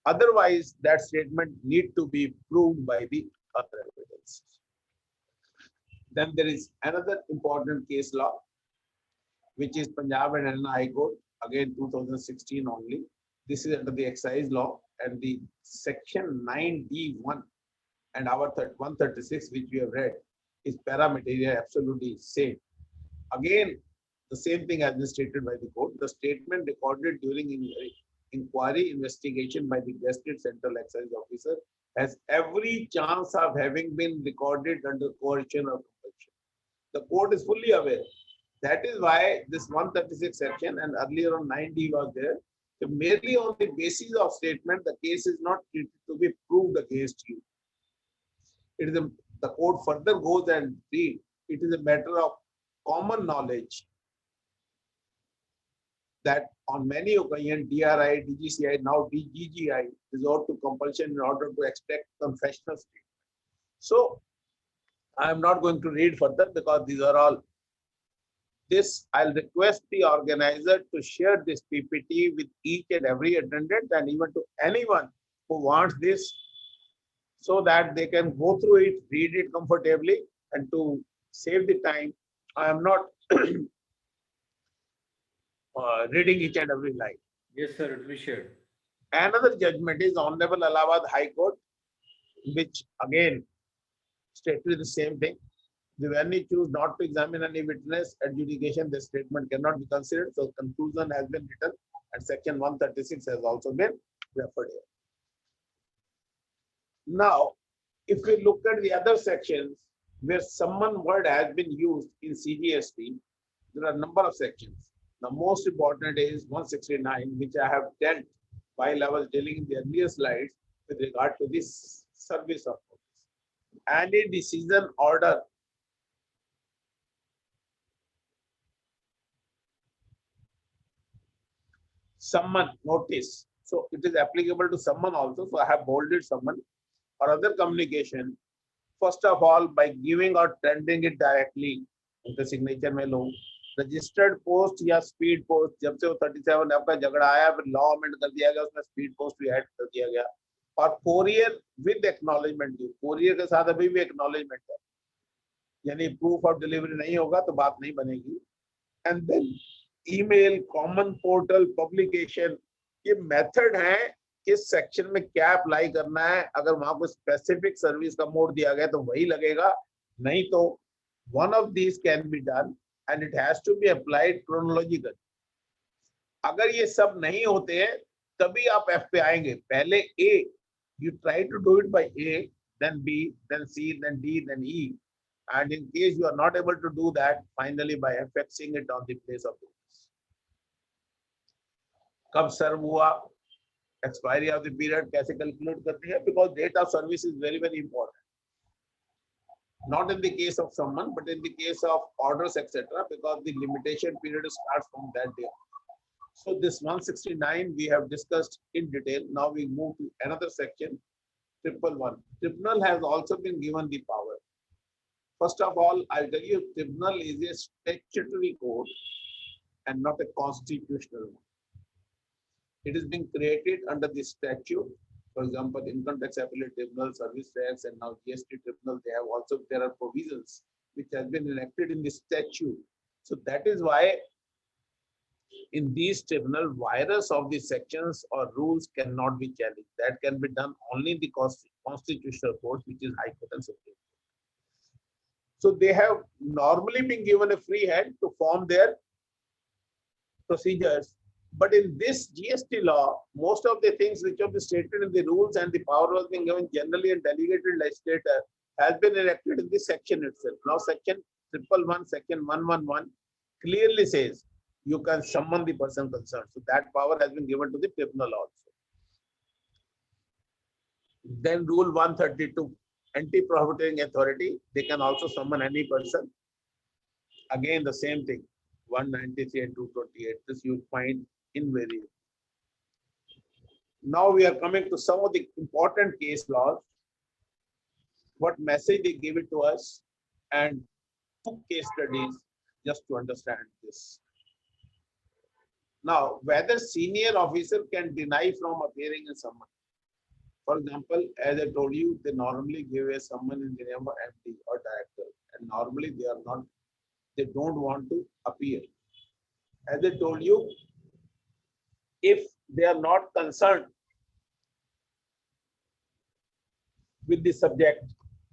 Otherwise, that statement need to be proved by the other evidence. Then there is another important case law, which is Punjab and Haryana High Court, again 2016 only. This is under the excise law, and the section 9D1 and our 136, which we have read, is paramaterial, absolutely same. Again, the same thing has been stated by the court. The statement recorded during inquiry investigation by the gazetted central excise officer has every chance of having been recorded under coercion or compulsion. The court is fully aware. That is why this 136 section and earlier on 9D was there. So merely on the basis of statement, the case is not treated to be proved against you. It is the court further goes and read. It is a matter of common knowledge that on many occasions, DRI, DGCI, now DGGI resort to compulsion in order to extract confessional statement. So I am not going to read further because these are all. This, I'll request the organizer to share this PPT with each and every attendant and even to anyone who wants this, so that they can go through it, read it comfortably, and to save the time, I am not reading each and every line. Yes, sir, it will be shared. Another judgment is Honorable Allahabad High Court, which again stated the same thing. The venue choose not to examine any witness adjudication, the statement cannot be considered. So conclusion has been written and section 136 has also been referred here. Now, if we look at the other sections where summon word has been used in CGST, there are a number of sections. The most important is 169, which I have dealt while I was dealing in the earlier slides with regard to this service of notice. Any decision order summon notice. So it is applicable to summon also. So I have bolded summon or other communication. First of all, by giving or tendering it directly, उनके signature में लो. Registered post या speed post, जब से वो 37 आपका झगड़ा आया, फिर law amend कर दिया गया, उसमें speed post भी add कर दिया गया. और courier with acknowledgement the. courier के साथ अभी भी acknowledgement है. यानी proof of delivery नहीं होगा तो बात नहीं बनेगी. And then email, common portal, publication, ये मेथड है किस सेक्शन में क्या अप्लाई करना है. अगर वहां कोई स्पेसिफिक सर्विस का मोड दिया गया तो वही लगेगा, नहीं तो one of these can be done and it has to be applied chronological. अगर ये सब नहीं होते हैं तभी आप एफ पे आएंगे. पहले A, you try to do it by A, then B, then C, then D, then E, and in case you are not able to do that, finally by affixing it on the place of notice. कब सर्व हुआ, expiry of the period कैसे calculate करती है, because date of service is very very important. Not in the case of someone, but in the case of orders etc., because the limitation period starts from that day. So this 169 we have discussed in detail. Now we move to another section, 111. Tribunal has also been given the power. First of all, I'll tell you, tribunal is a statutory court and not a constitutional one. It is being created under the statute. For example, Income Tax Appellate Tribunal, Service Tax, and now GST Tribunal, they have also, there are provisions which has been enacted in the statute. So that is why in these tribunal, virus of the sections or rules cannot be challenged. That can be done only in the constitutional court, which is High Court and Supreme Court. So they have normally been given a free hand to form their procedures. But in this GST law, most of the things which have been stated in the rules and the power was being given generally and delegated legislator has been enacted in this section itself. Now section 111, section 111 clearly says you can summon the person concerned. So that power has been given to the tribunal also. Then rule 132. Anti-prohibiting authority, they can also summon any person. Again, the same thing, 193 and 228. This you find invariable. Now we are coming to some of the important case laws. What message they give it to us, and 2 case studies just to understand this. Now, whether senior officer can deny from appearing in summon. For example, as I told you, they normally give a summon in the name of MD or director, and normally they are not, they don't want to appear. As I told you, if they are not concerned with the subject,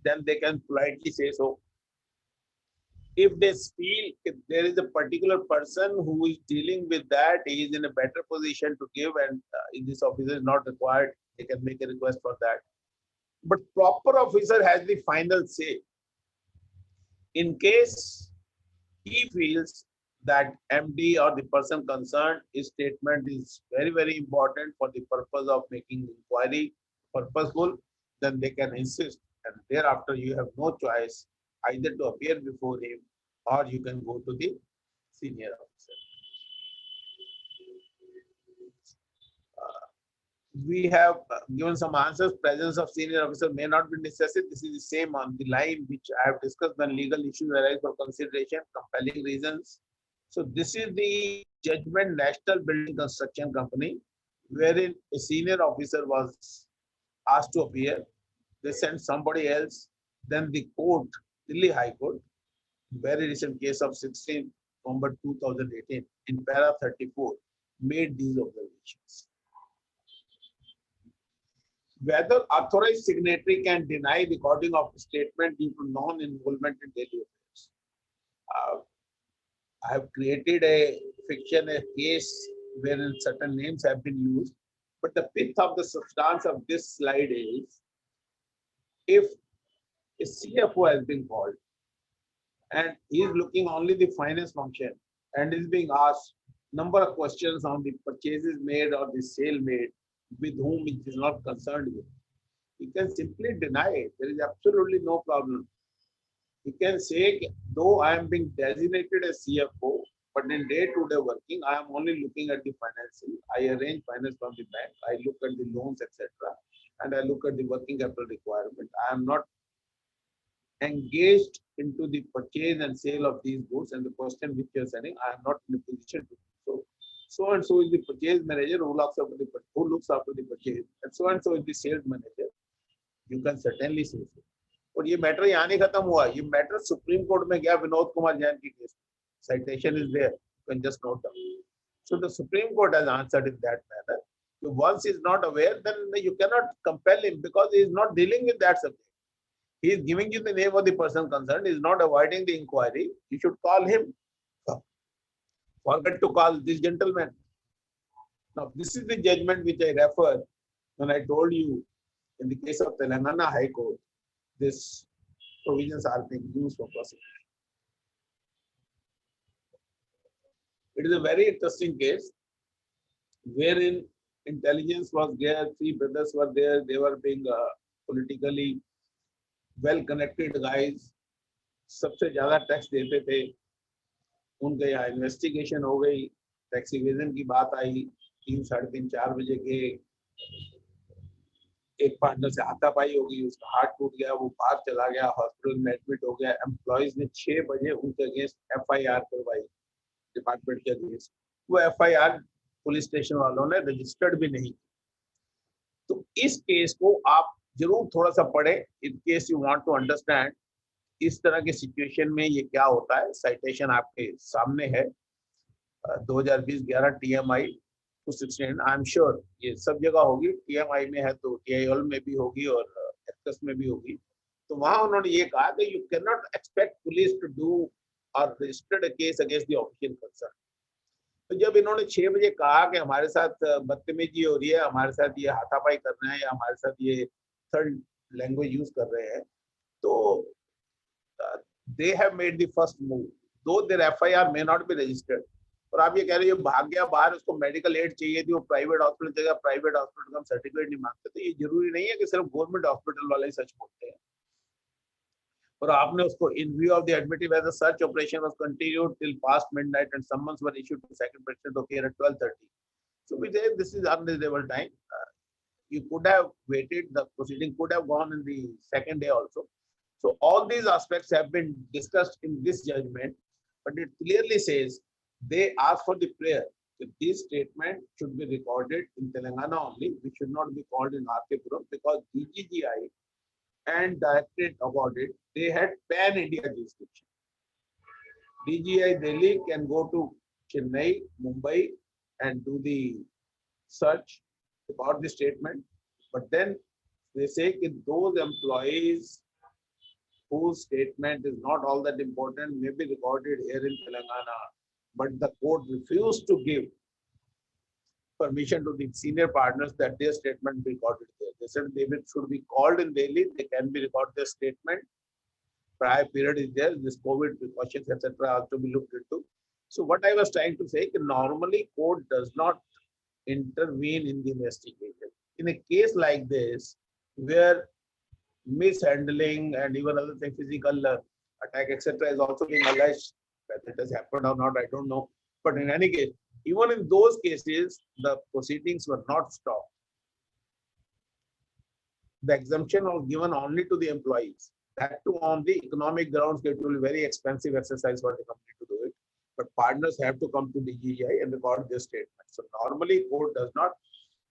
then they can politely say so. If they feel if there is a particular person who is dealing with that, he is in a better position to give, and if this officer is not required, they can make a request for that. But proper officer has the final say. In case he feels that MD or the person concerned, his statement is very, very important for the purpose of making inquiry purposeful, then they can insist, and thereafter you have no choice either to appear before him or you can go to the senior officer. We have given some answers. Presence of senior officer may not be necessary. This is the same on the line which I have discussed when legal issues arise for consideration, compelling reasons. So this is the judgment National Building Construction Company, wherein a senior officer was asked to appear. They sent somebody else. Then the court, Delhi High Court, very recent case of 16 November 2018, in para 34, made these observations. whether authorized signatory can deny recording of statement due to non-involvement in daily affairs. I have created a fiction, a case wherein certain names have been used, but the pith of the substance of this slide is, if a CFO has been called and he is looking only the finance function and is being asked number of questions on the purchases made or the sale made with whom it is not concerned with, he can simply deny it. There is absolutely no problem. He can say, though I am being designated as CFO, but in day-to-day working, I am only looking at the financing. I arrange finance from the bank. I look at the loans, etc., and I look at the working capital requirement. I am not engaged into the purchase and sale of these goods. And the question which you are sending, I am not in a position to do so. And so is the purchase manager who looks after the purchase, and so is the sales manager. You can certainly say so. और ये matter यहाँ नहीं खत्म हुआ, ये matter supreme court में गया विनोद कुमार जैन की केस में. Citation is there. You can just note down. So the Supreme Court has answered in that manner. So once he is not aware, then you cannot compel him because he is not dealing with that subject. He is giving you the name of the person concerned. He is not avoiding the inquiry. You should call him. Forget to call this gentleman. Now, this is the judgment which I refer when I told you in the case of Telangana High Court, these provisions are being used for prosecution. It is a very interesting case wherein intelligence was there, three brothers were there, they were being politically well-connected guys, सबसे ज़्यादा tax देते थे, उनके यहाँ investigation हो गई, tax evasion की बात आई, 3, 3:30, 4 बजे के एक पार्टनर से हाथापाई हो गई, उसका हार्ट टूट गया, वो बाहर चला गया, हॉस्पिटल में एडमिट हो गया, एम्प्लॉइज ने 6 बजे उनके अगेंस्ट FIR करवाई डिपार्टमेंट के अगेंस्ट, वो FIR पुलिस स्टेशन वालों ने रजिस्टर्ड भी नहीं. तो इस केस को आप जरूर थोड़ा सा पढ़े, in case you want to understand इस तरह के सिचुएशन में ये क्या होता है. साइटेशन आपके सामने है, 2020-11 TMI 216. आई एम श्योर ये सब जगह होगी, TMI में है तो TIL में भी होगी और एक्टस में भी होगी. तो वहां उन्होंने ये कहा कि you can not expect police to do और registered case against the official concern. तो जब इन्होंने 6 बजे कहा कि हमारे साथ बदतमीजी हो रही है, हमारे साथ ये हाथापाई कर रहे हैं या हमारे साथ ये थर्ड लैंग्वेज यूज कर रहे हैं, तो they have made the first move, though their FIR may not be registered. और आप ये कह रहे हो भाग गया बाहर, उसको मेडिकल एड चाहिए थी, वो प्राइवेट हॉस्पिटल जगह प्राइवेट हॉस्पिटल का सर्टिफिकेट नहीं मांगते. तो ये जरूरी नहीं है कि सिर्फ गवर्नमेंट हॉस्पिटल वाले ही सच बोलते हैं. और आपने उसको in view of the admitted as a search operation was continued till past midnight and summons were issued to second president of here at 12:30. So we say this is unreasonable time. You could have waited, the proceeding could have gone in the second day also. So all these aspects have been discussed in this judgment, but it clearly says they ask for the prayer that this statement should be recorded in Telangana only, which should not be called in RK-Puram, because DGGI and Directorate of Audit, they had pan-India jurisdiction. DGI Delhi can go to Chennai, Mumbai and do the search about the statement, but then they say that those employees whose statement is not all that important may be recorded here in Telangana, but the court refused to give permission to the senior partners that their statement be recorded there. They said they should be called in Delhi, they can be recorded their statement. Prior period is there, this COVID precautions, etc. have to be looked into. So what I was trying to say, normally court does not intervene in the investigation. In a case like this, where mishandling and even other things, physical attack, etc., is also being alleged, whether it has happened or not, I don't know. But in any case, even in those cases, the proceedings were not stopped. The exemption was given only to the employees. That too on the economic grounds, it will be very expensive exercise for the company to do it. But partners have to come to DGI and record their statement. So normally court does not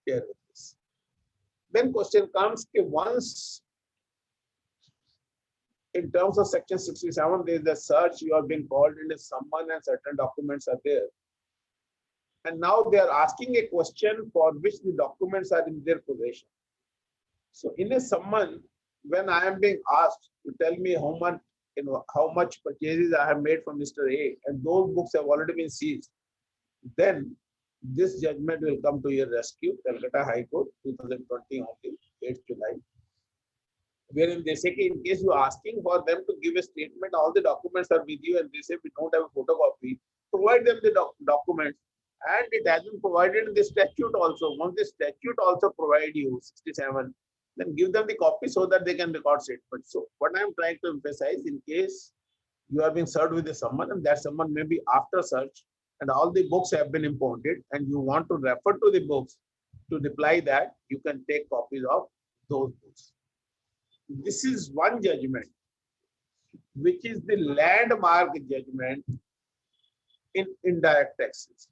care with this. Then question comes, once in terms of section 67, there is a search, you have been called in as someone and certain documents are there. And now they are asking a question for which the documents are in their possession. So in a summon, when I am being asked to tell me how much purchases I have made from Mr. A, and those books have already been seized, then this judgment will come to your rescue. Calcutta High Court, 2020 only, 8th July. Wherein they say in case you are asking for them to give a statement, all the documents are with you, and they say we don't have a photocopy, provide them the documents. And it has been provided in the statute also. Once the statute also provide you 67, then give them the copy so that they can record statement. So what I am trying to emphasize, in case you are being served with a summon, and that summon may be after search, and all the books have been impounded, and you want to refer to the books to reply that, you can take copies of those books. This is one judgment, which is the landmark judgment in indirect taxes.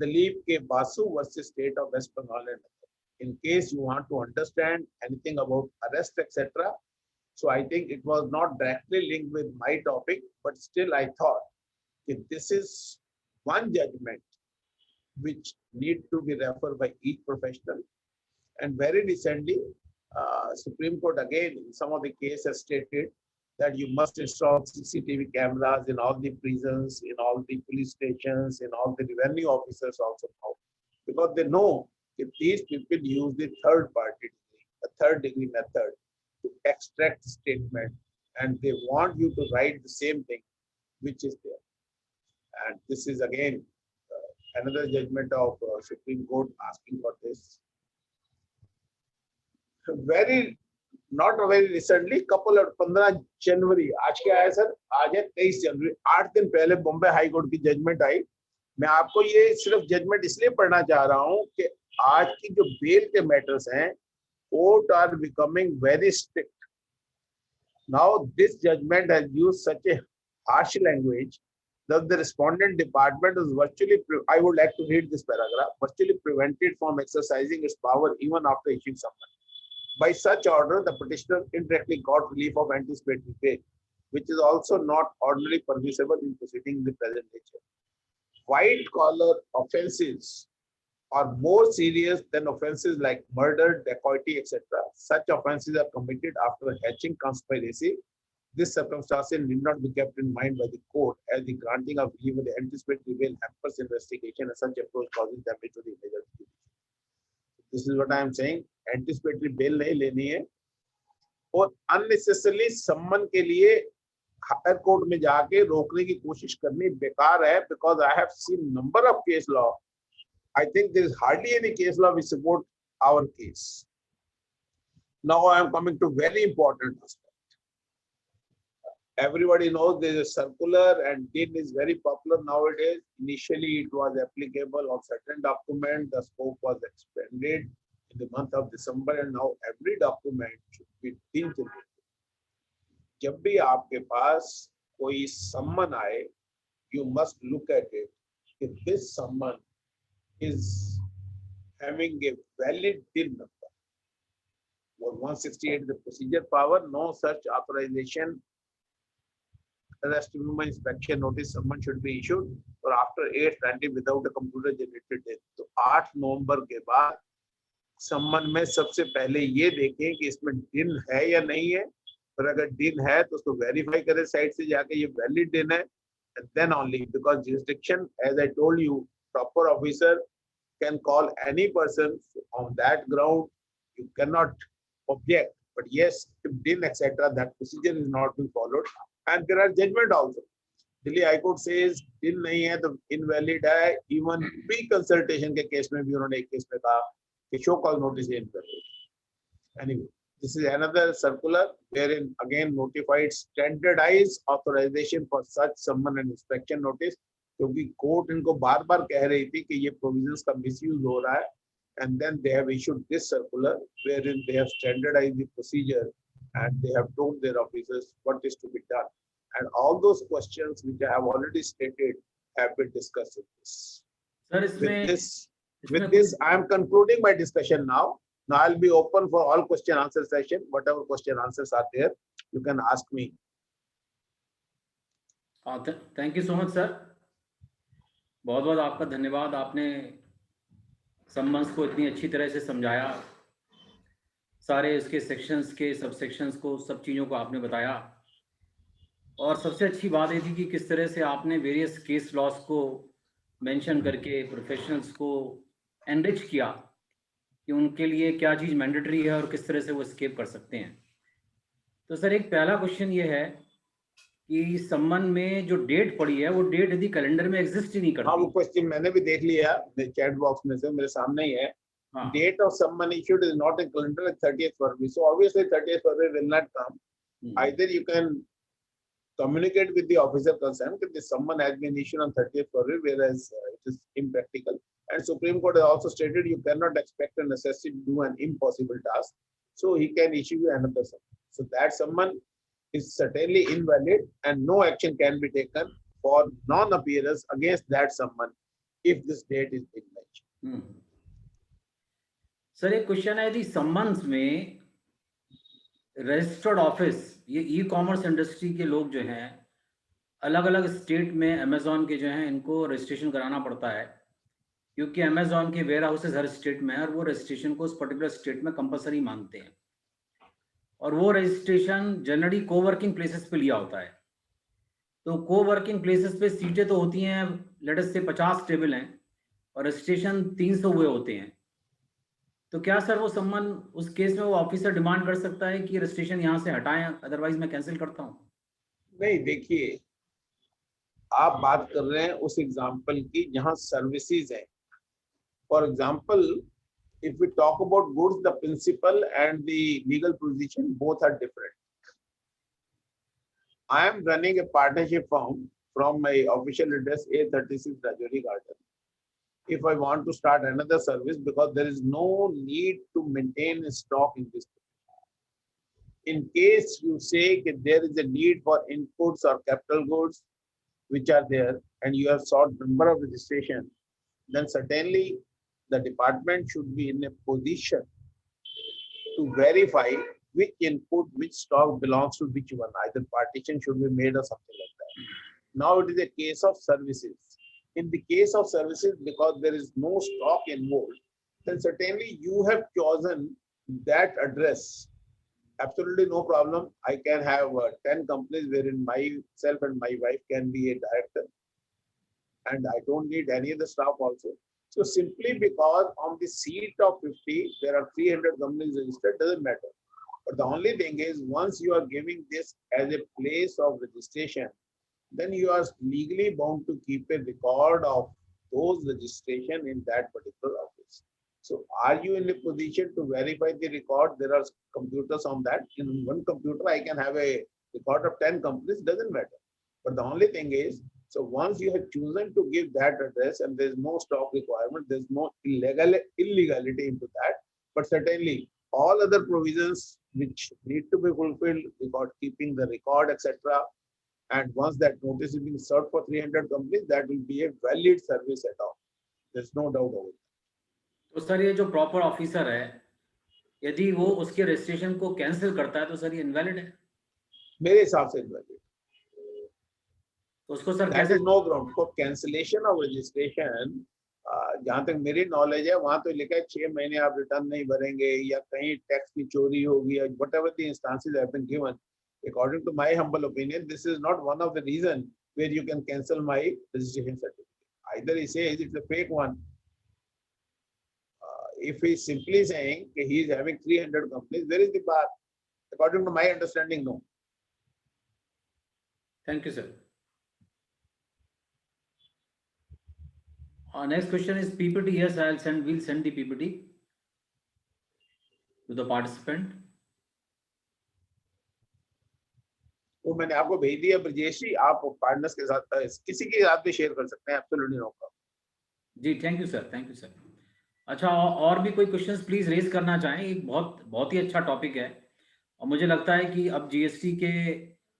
Dalip K. Basu versus State of West Bengal. And in case you want to understand anything about arrest, etc., so I think it was not directly linked with my topic, but still I thought if this is one judgment which need to be referred by each professional. And very recently, Supreme Court again in some of the cases stated that you must install CCTV cameras in all the prisons, in all the police stations, in all the revenue officers also now, because they know if these people use the third degree method to extract statement, and they want you to write the same thing which is there. And this is again another judgment of Supreme Court asking for this. Not very recently, couple of 15 जनवरी, आज क्या है sir? आज है 23 जनवरी, 8 दिन पहले Bombay high court की judgement आई. मैं आपको ये सिर्फ जजमेंट इसलिए पढ़ना चाह रहा हूँ कि आज की जो बेल के मैटर्स हैं, court are becoming very strict. Now this judgment has used such a harsh language that the respondent department is virtually, I would like to read this paragraph, virtually prevented from exercising its power even after issuing summons. By such order, the petitioner indirectly got relief of anticipatory bail, which is also not ordinarily permissible in proceeding in the present nature. White collar offenses are more serious than offenses like murder, dacoity, etc. Such offenses are committed after hatching conspiracy. This circumstance need not be kept in mind by the court, as the granting of relief with the anticipatory bail hampers investigation, and such approach causes damage to the image of the judiciary. This is what I am saying. Anticipatory bail नहीं लेनी है, और unnecessarily सम्मन के लिए higher court में जाके रोकने की कोशिश करनी बेकार है, because I have seen number of case law. I think there is hardly any case law which support our case. Now I am coming to very important aspect. Everybody knows there is a circular, and DIN is very popular nowadays. Initially, it was applicable on certain documents. The scope was expanded in the month of December, and now every document should be DIN generated. जब भी आपके पास कोई सम्मन आए, you must look at it. If this summon is having a valid DIN number, or 168 the procedure power, no such authorization. Arrest removal inspection notice summon should be issued, or after 8:20 without a computer generated date. तो 8 नवंबर के बाद सम्मन में सबसे पहले ये देखें कि इसमें दिन है या नहीं है, और अगर दिन है तो उसको वेरीफाई करें साइट से जाके ये वैलिड दिन है, and then only, because jurisdiction, as I told you, proper officer can call any person on that ground. You cannot object, but yes, if din etc., that procedure is not being followed. And there are judgment also. Delhi High Court says din nahi hai to invalid hai. Even pre-consultation के case में भी उन्होंने एक case में कहा कि show cause notice is invalid. Anyway, this is another circular wherein again notified standardized authorization for such summon and inspection notice, क्योंकि court इनको बार-बार कह रही थी कि ये provisions का misuse हो रहा है, and then they have issued this circular wherein they have standardized the procedure. And they have told their officers what is to be done. And all those questions which I have already stated have been discussed in this. Sir, with this, I am concluding my discussion now. Now I'll be open for all question answer session. Whatever question answers are there, you can ask me. Thank you so much, sir. बहुत बहुत आपका धन्यवाद. आपने summons को इतनी अच्छी तरह से समझाया. सारे उसके सेक्शंस के सब सेक्शंस को, सब चीज़ों को आपने बताया। और सबसे अच्छी बात ये थी कि किस तरह से आपने वेरियस केस लॉस को मेंशन करके प्रोफेशनल्स को एनरिच किया कि उनके लिए क्या चीज़ मैंडेटरी है और किस तरह से वो एस्केप कर सकते हैं। तो सर एक पहला क्वेश्चन ये है कि संबंध में जो डेट पड़ी है वो डेट यदि कैलेंडर में एग्जिस्ट ही नहीं हाँ, वो करती। क्वेश्चन मैंने भी देख लिया चैट बॉक्स में से, मेरे सामने ही है. हाँ, Date of summon issued is not in calendar at 30th February. So obviously 30th February will not come. Either you can communicate with the officer concerned that this summon has been issued on 30th February, whereas it is impractical. And Supreme Court has also stated you cannot expect a necessity to do an impossible task. So he can issue you another summon. So that summon is certainly invalid and no action can be taken for non-appearance against that summon if this date is being mentioned. Sir एक question है, यदि संबंध में registered office, ये e commerce industry के लोग जो हैं अलग अलग स्टेट में अमेजोन के जो हैं इनको रजिस्ट्रेशन कराना पड़ता है, क्योंकि अमेजोन के वेयर हाउसेज हर स्टेट में है और वो रजिस्ट्रेशन को उस पर्टिकुलर स्टेट में कंपलसरी मानते हैं। और वो रजिस्ट्रेशन जनरली कोवर्किंग प्लेसेस पे लिया होता है। तो कोवर्किंग प्लेसेस पे सीटें तो होती हैं, लेट अस से 50 टेबल हैं और रजिस्ट्रेशन 300 हुए होते हैं। तो क्या सर वो सम्मान उस केस में वो ऑफिसर डिमांड कर सकता है कि रजिस्ट्रेशन यहाँ से हटाएं, अदरवाइज मैं कैंसिल करता हूँ? नहीं, देखिए, आप बात कर रहे हैं उस एग्जाम्पल की जहां सर्विसेज है. For example, if we talk about goods, the principle and the legal position both are different. I am running a partnership firm from my official address A36 Rajouri Garden. If I want to start another service, because there is no need to maintain a stock in this. In case you say that there is a need for inputs or capital goods which are there and you have sought number of registration, then certainly the department should be in a position to verify which input, which stock belongs to which one. Either partition should be made or something like that. Now it is a case of services. In the case of services, because there is no stock involved, then certainly you have chosen that address. Absolutely no problem. I can have 10 companies wherein myself and my wife can be a director. And I don't need any of the staff also. So simply because on the seat of 50, there are 300 companies registered, doesn't matter. But the only thing is, once you are giving this as a place of registration, then you are legally bound to keep a record of those registration in that particular office. So are you in a position to verify the record? There are computers on that. In one computer, I can have a record of 10 companies, doesn't matter. But the only thing is, so once you have chosen to give that address and there's no stock requirement, there's no illegality into that, but certainly all other provisions which need to be fulfilled, record keeping the record, etc. And once that notice is being served for 300 companies, that will be a valid service at all. There's no doubt over it. तो sir ये जो proper officer है, यदि वो उसके registration को cancel करता है तो सर ये इनवैलिड है? मेरे हिसाब से इनवैलिड. तो उसको सर That कैसे? is no ground for cancellation of registration. जहां तक मेरी नॉलेज है वहां तो लिखा है 6 महीने आप रिटर्न नहीं भरेंगे या कहीं टैक्स की चोरी होगी, whatever the instances have been given. According to my humble opinion, this is not one of the reasons where you can cancel my registration certificate. Either he says it's a fake one. If he is simply saying he is having 300 companies, where is the bar? According to my understanding, no. Thank you, sir. Next question is PPT. Yes, we'll send the PPT to the participant. वो मैंने आपको भेज दिया ब्रजेश जी, आप partners के साथ किसी के साथ भी शेयर कर सकते हैं. Absolutely no problem. जी, thank you sir, thank you sir. अच्छा, और भी कोई क्वेश्चंस प्लीज रेज करना चाहें? एक बहुत ही अच्छा टॉपिक है और मुझे लगता है कि अब जीएसटी के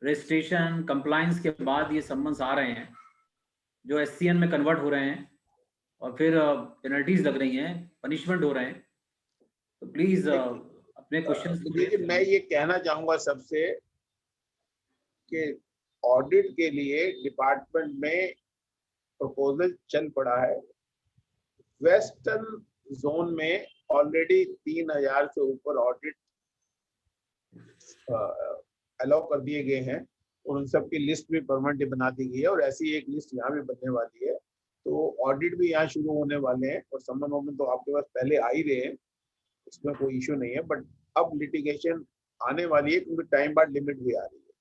रजिस्ट्रेशन कंप्लायंस के बाद ये सम्मन्स आ रहे हैं जो एससीएन में कन्वर्ट हो रहे हैं और फिर पेनल्टीज लग रही हैं, पनिशमेंट हो रहे हैं. तो प्लीज अपने क्वेश्चंस. मैं ये कहना चाहूंगा सबसे कि ऑडिट के लिए डिपार्टमेंट में प्रपोजल चल पड़ा है. वेस्टर्न जोन में ऑलरेडी 3000 से ऊपर ऑडिट अलाउ कर दिए गए हैं और उन सब की लिस्ट भी परमानेंटली बना दी गई है और ऐसी एक लिस्ट यहाँ भी बनने वाली है। तो ऑडिट भी यहाँ शुरू होने वाले हैं और समन वमन तो आपके पास पहले आ ही रहे हैं, उसमें कोई इशू नहीं है। बट अब लिटिगेशन आने वाली है क्योंकि टाइम बाद लिमिट भी आ रही है,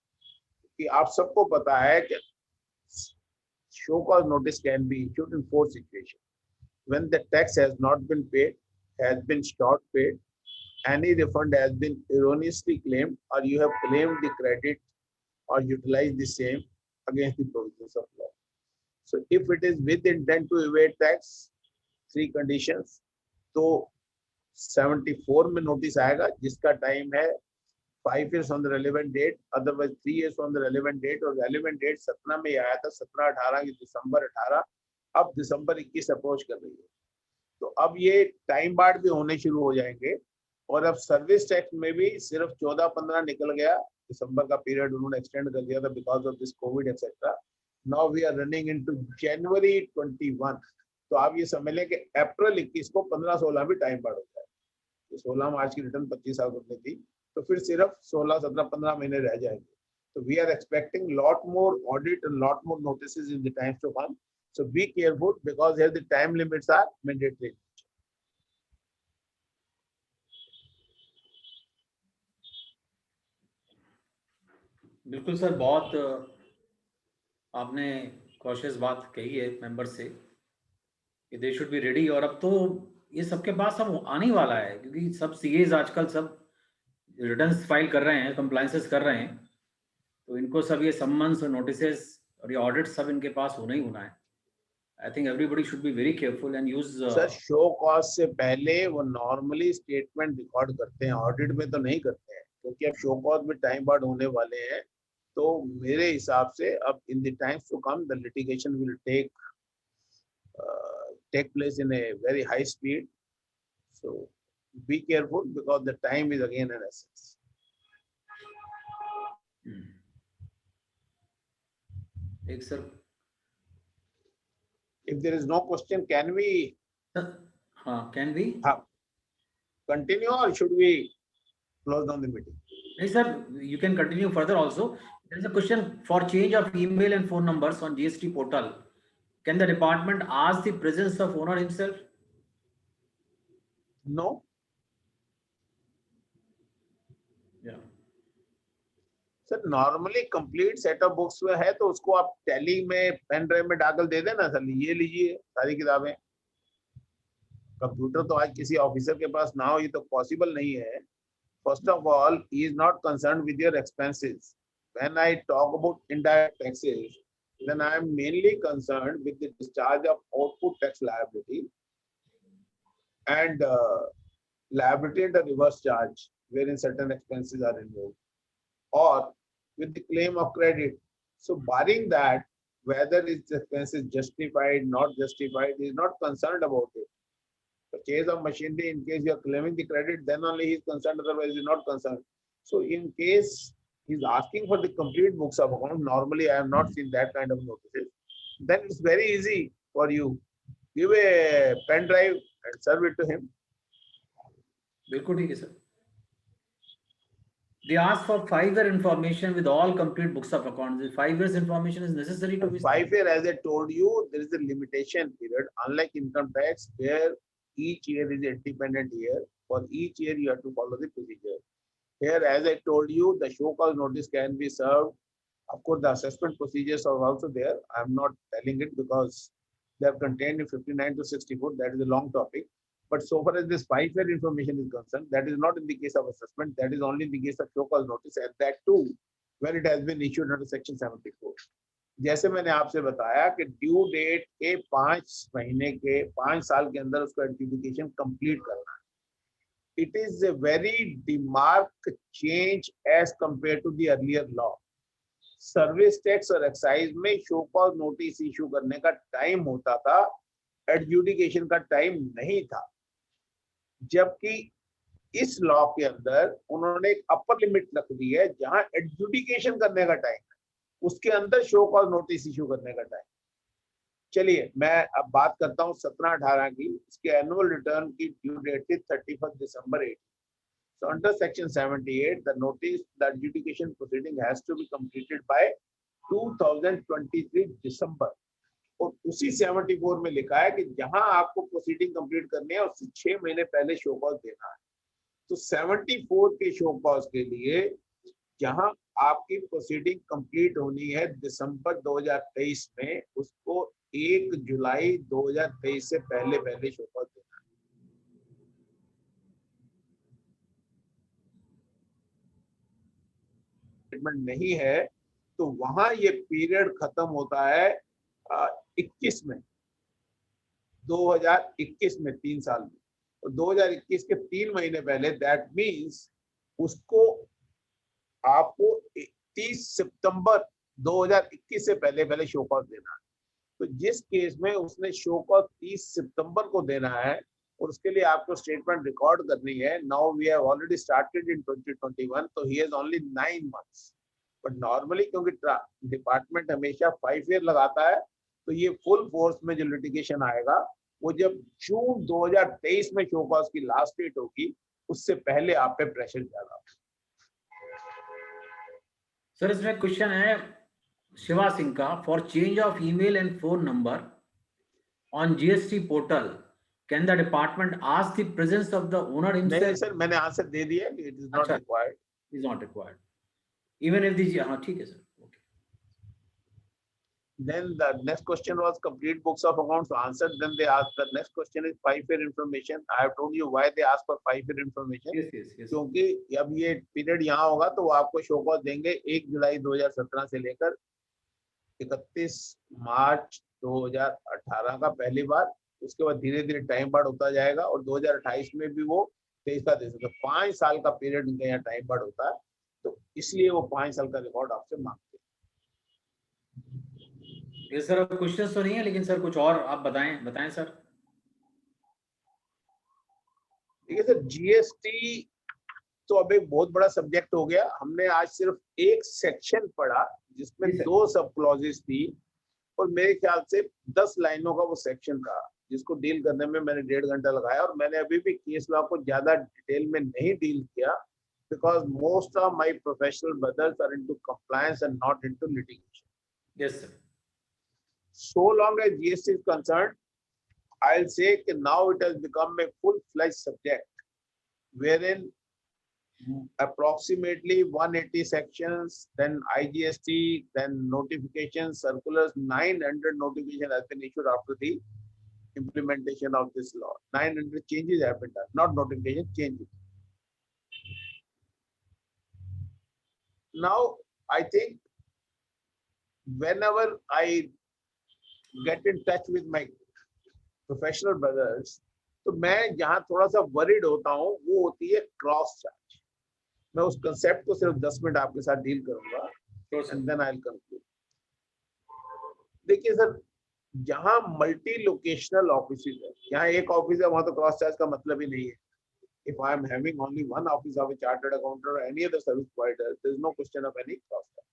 कि आप सबको पता है कि show cause notice can be issued in 4 situations: when the tax has not been paid, has been short paid, any refund has been erroneously claimed, or you have claimed the credit or utilized the same against the provisions of law. So if it is with intent to evade tax, 3 conditions, तो 74 में notice आएगा जिसका time है 5 years on the relevant date, otherwise 3 years on the relevant date, और relevant date 17 में आया था, 17-18 की दिसंबर 18, अब दिसंबर 21 अप्रोच कर रही है। तो अब ये टाइम बार्ड भी होने शुरू हो जाएंगे और अब सर्विस टैक्स में भी सिर्फ 14-15 निकल गया, दिसंबर का पीरियड उन्होंने एक्सटेंड कर दिया था because of this COVID etcetera. Now we are running into January 21, तो आप ये समझ लें कि अप्रैल 21 को 15-16 भी टाइम बार्ड हो जाए। तो 16 मार्च की रिटर्न 25 साल करनी थी, तो फिर सिर्फ 16, 17, 15 महीने रह जाएंगे। तो we are expecting lot more audit and lot more notices in the times to come. So be careful because here the time limits are mandatory. बिल्कुल सर, बहुत आपने कॉशियस बात कही है मेंबर से कि दे शुड बी रेडी। और अब तो ये सबके पास सब आने वाला है क्योंकि सब सीएज आजकल सब रिटर्न्स फाइल कर रहे हैं, कंप्लायंसेस कर रहे हैं, तो इनको सब ये सम्मन्स और नोटिसेस और ये ऑडिट सब इनके पास होना ही होना है। I think everybody should be very careful and use. Sir show cause से पहले वो नॉर्मली स्टेटमेंट रिकॉर्ड करते हैं, ऑडिट में तो नहीं करते हैं क्योंकि अब शो कॉज में टाइम बार्ड होने वाले हैं। तो मेरे हिसाब से अब in the times to come the litigation will take place in a very high speed. So be careful because the time is again an essence. एक sir, If there is no question, can we हाँ, can we continue or should we close down the meeting? नहीं sir, you can continue further also. There is a question for change of email and phone numbers on GST portal. Can the department ask the presence of owner himself? No. Yeah. Sir normally complete set of books में है तो उसको आप tally में pen drive में डाल दे देना, sir ये लीजिए सारी किताबें। कंप्यूटर तो आज किसी ऑफिसर के पास ना हो ये तो पॉसिबल नहीं है। First of all he is not concerned with your expenses. When I talk about indirect taxes then I am mainly concerned with the discharge of output tax liability and liability and the reverse charge wherein certain expenses are involved, or with the claim of credit. So barring that, whether its expense is justified, not justified, he is not concerned about it. Purchase of machinery, in case you are claiming the credit, then only he is concerned, otherwise he is not concerned. So in case he is asking for the complete books of account, normally I have not seen that kind of notices, then it's very easy for you. Give a pen drive and serve it to him. बिल्कुल ठीक है sir. They ask for 5-year information with all complete books of accounts. 5 years information is necessary to be 5 year, as I told you, there is a limitation period. Unlike income tax, where each year is a independent year, for each year you have to follow the procedure. Here, as I told you, the show cause notice can be served. Of course, the assessment procedures are also there. I am not telling it because they are contained in 59 to 64. That is a long topic. But so far as this 5-year information is concerned, that is not in the case of assessment. That is only in the case of show cause notice, and that too when it has been issued under section 74. जैसे मैंने आपसे बताया कि due date के 5 महीने के 5 साल के अंदर उसको एडजुडिकेशन कंप्लीट करना है। It is a very demarked change as compared to the earlier law. Service tax और एक्साइज में शो कॉज नोटिस इशू करने का टाइम होता था, एडजुडिकेशन का टाइम नहीं था। जबकि इस लॉ के अंदर उन्होंने एक अपर लिमिट रख दी है जहां एडजुडिकेशन करने का टाइम है, उसके अंदर शो कॉज नोटिस इशू करने का टाइम। चलिए मैं अब बात करता हूँ 17-18 की। इसके एनुअल रिटर्न की ड्यू डेट थी 31 दिसंबर 18। So under section 78, the notice, the adjudication proceeding has to be completed by 2023 December. और उसी 74 में लिखा है कि जहां आपको प्रोसीडिंग कंप्लीट करनी है उससे 6 महीने पहले शो कॉज देना है। तो 74 के शो कॉज के लिए जहां आपकी प्रोसीडिंग कंप्लीट होनी है दिसंबर 2023 में, उसको 1 जुलाई 2023 से पहले पहले शो कॉज देना है। स्टेटमेंट नहीं है तो वहां ये पीरियड खत्म होता है 21 में, 2021 में, 3 साल में। और 2021 के 3 महीने पहले, दैट मीन्स उसको आपको 30 सितंबर 2021 से पहले पहले शो कॉज देना है। तो जिस केस में उसने शो कॉज 30 सितंबर को देना है और उसके लिए आपको स्टेटमेंट रिकॉर्ड करनी है, now we have already started in 2021, तो ही has only 9 months. But normally क्योंकि डिपार्टमेंट हमेशा 5 ईयर लगाता है, तो ये फुल फोर्स में जो लिटिगेशन आएगा वो जब जून 2023 में शो कॉज की लास्ट डेट होगी, उससे पहले आप पे प्रेशर ज्यादा। सर इसमें क्वेश्चन है शिवा सिंह का, for change of email and phone number on GST portal can the department ask the presence of the owner himself? नहीं सर, मैंने आंसर दे दिया कि it is not required, is not required even if the, हाँ ठीक है sir. Then the next question was complete books of accounts answered. Then they asked, the next question is 5-year information. I have told you why they ask for 5-year information. yes. क्योंकि अब ये period यहाँ होगा तो वो आपको show cause देंगे 1 जुलाई 2017 से लेकर 31 मार्च 2018 का पहली बार। उसके बाद धीरे धीरे टाइम बढ़ होता जाएगा और 2028 में भी वो 23 का दे सकते। 5 साल का पीरियड उनके यहाँ टाइम बढ़ होता है, तो इसलिए वो 5 साल का रिकॉर्ड आपसे मांगते हैं। ये सर अब क्वेश्चंस तो नहीं है, लेकिन सर कुछ और आप बताएं सर। देखिए सर, जीएसटी तो अब एक बहुत बड़ा सब्जेक्ट हो गया। हमने आज सिर्फ एक सेक्शन पढ़ा जिसमें 2 सब क्लॉजेस थी और मेरे ख्याल से 10 लाइनों का वो सेक्शन था, जिसको डील करने में मैंने 1.5 घंटा लगाया। और मैंने अभी भी केस लॉ को ज्यादा डिटेल में नहीं डील किया, because most of my professional brothers are into compliance and not into litigation. Yes sir. So long as GST is concerned, I'll say that now it has become a full-fledged subject, wherein approximately 180 sections, then IGST, then notifications, circulars, 900 notifications has been issued after the implementation of this law. 900 changes have been done, not notification, changes. Now, I think whenever I get in touch with my professional brothers, तो मैं जहां थोड़ा सा worried होता हूं वो होती है क्रॉस चार्ज। मैं उस कंसेप्ट को सिर्फ 10 मिनट आपके साथ डील करूंगा and then I will conclude. देखिए सर, जहां मल्टी लोकेशनल ऑफिस है, यहाँ एक ऑफिस है वहां तो क्रॉस चार्ज का मतलब ही नहीं है। If I am having only one office of a chartered accountant or any other service provider, there is no question of any cross charge.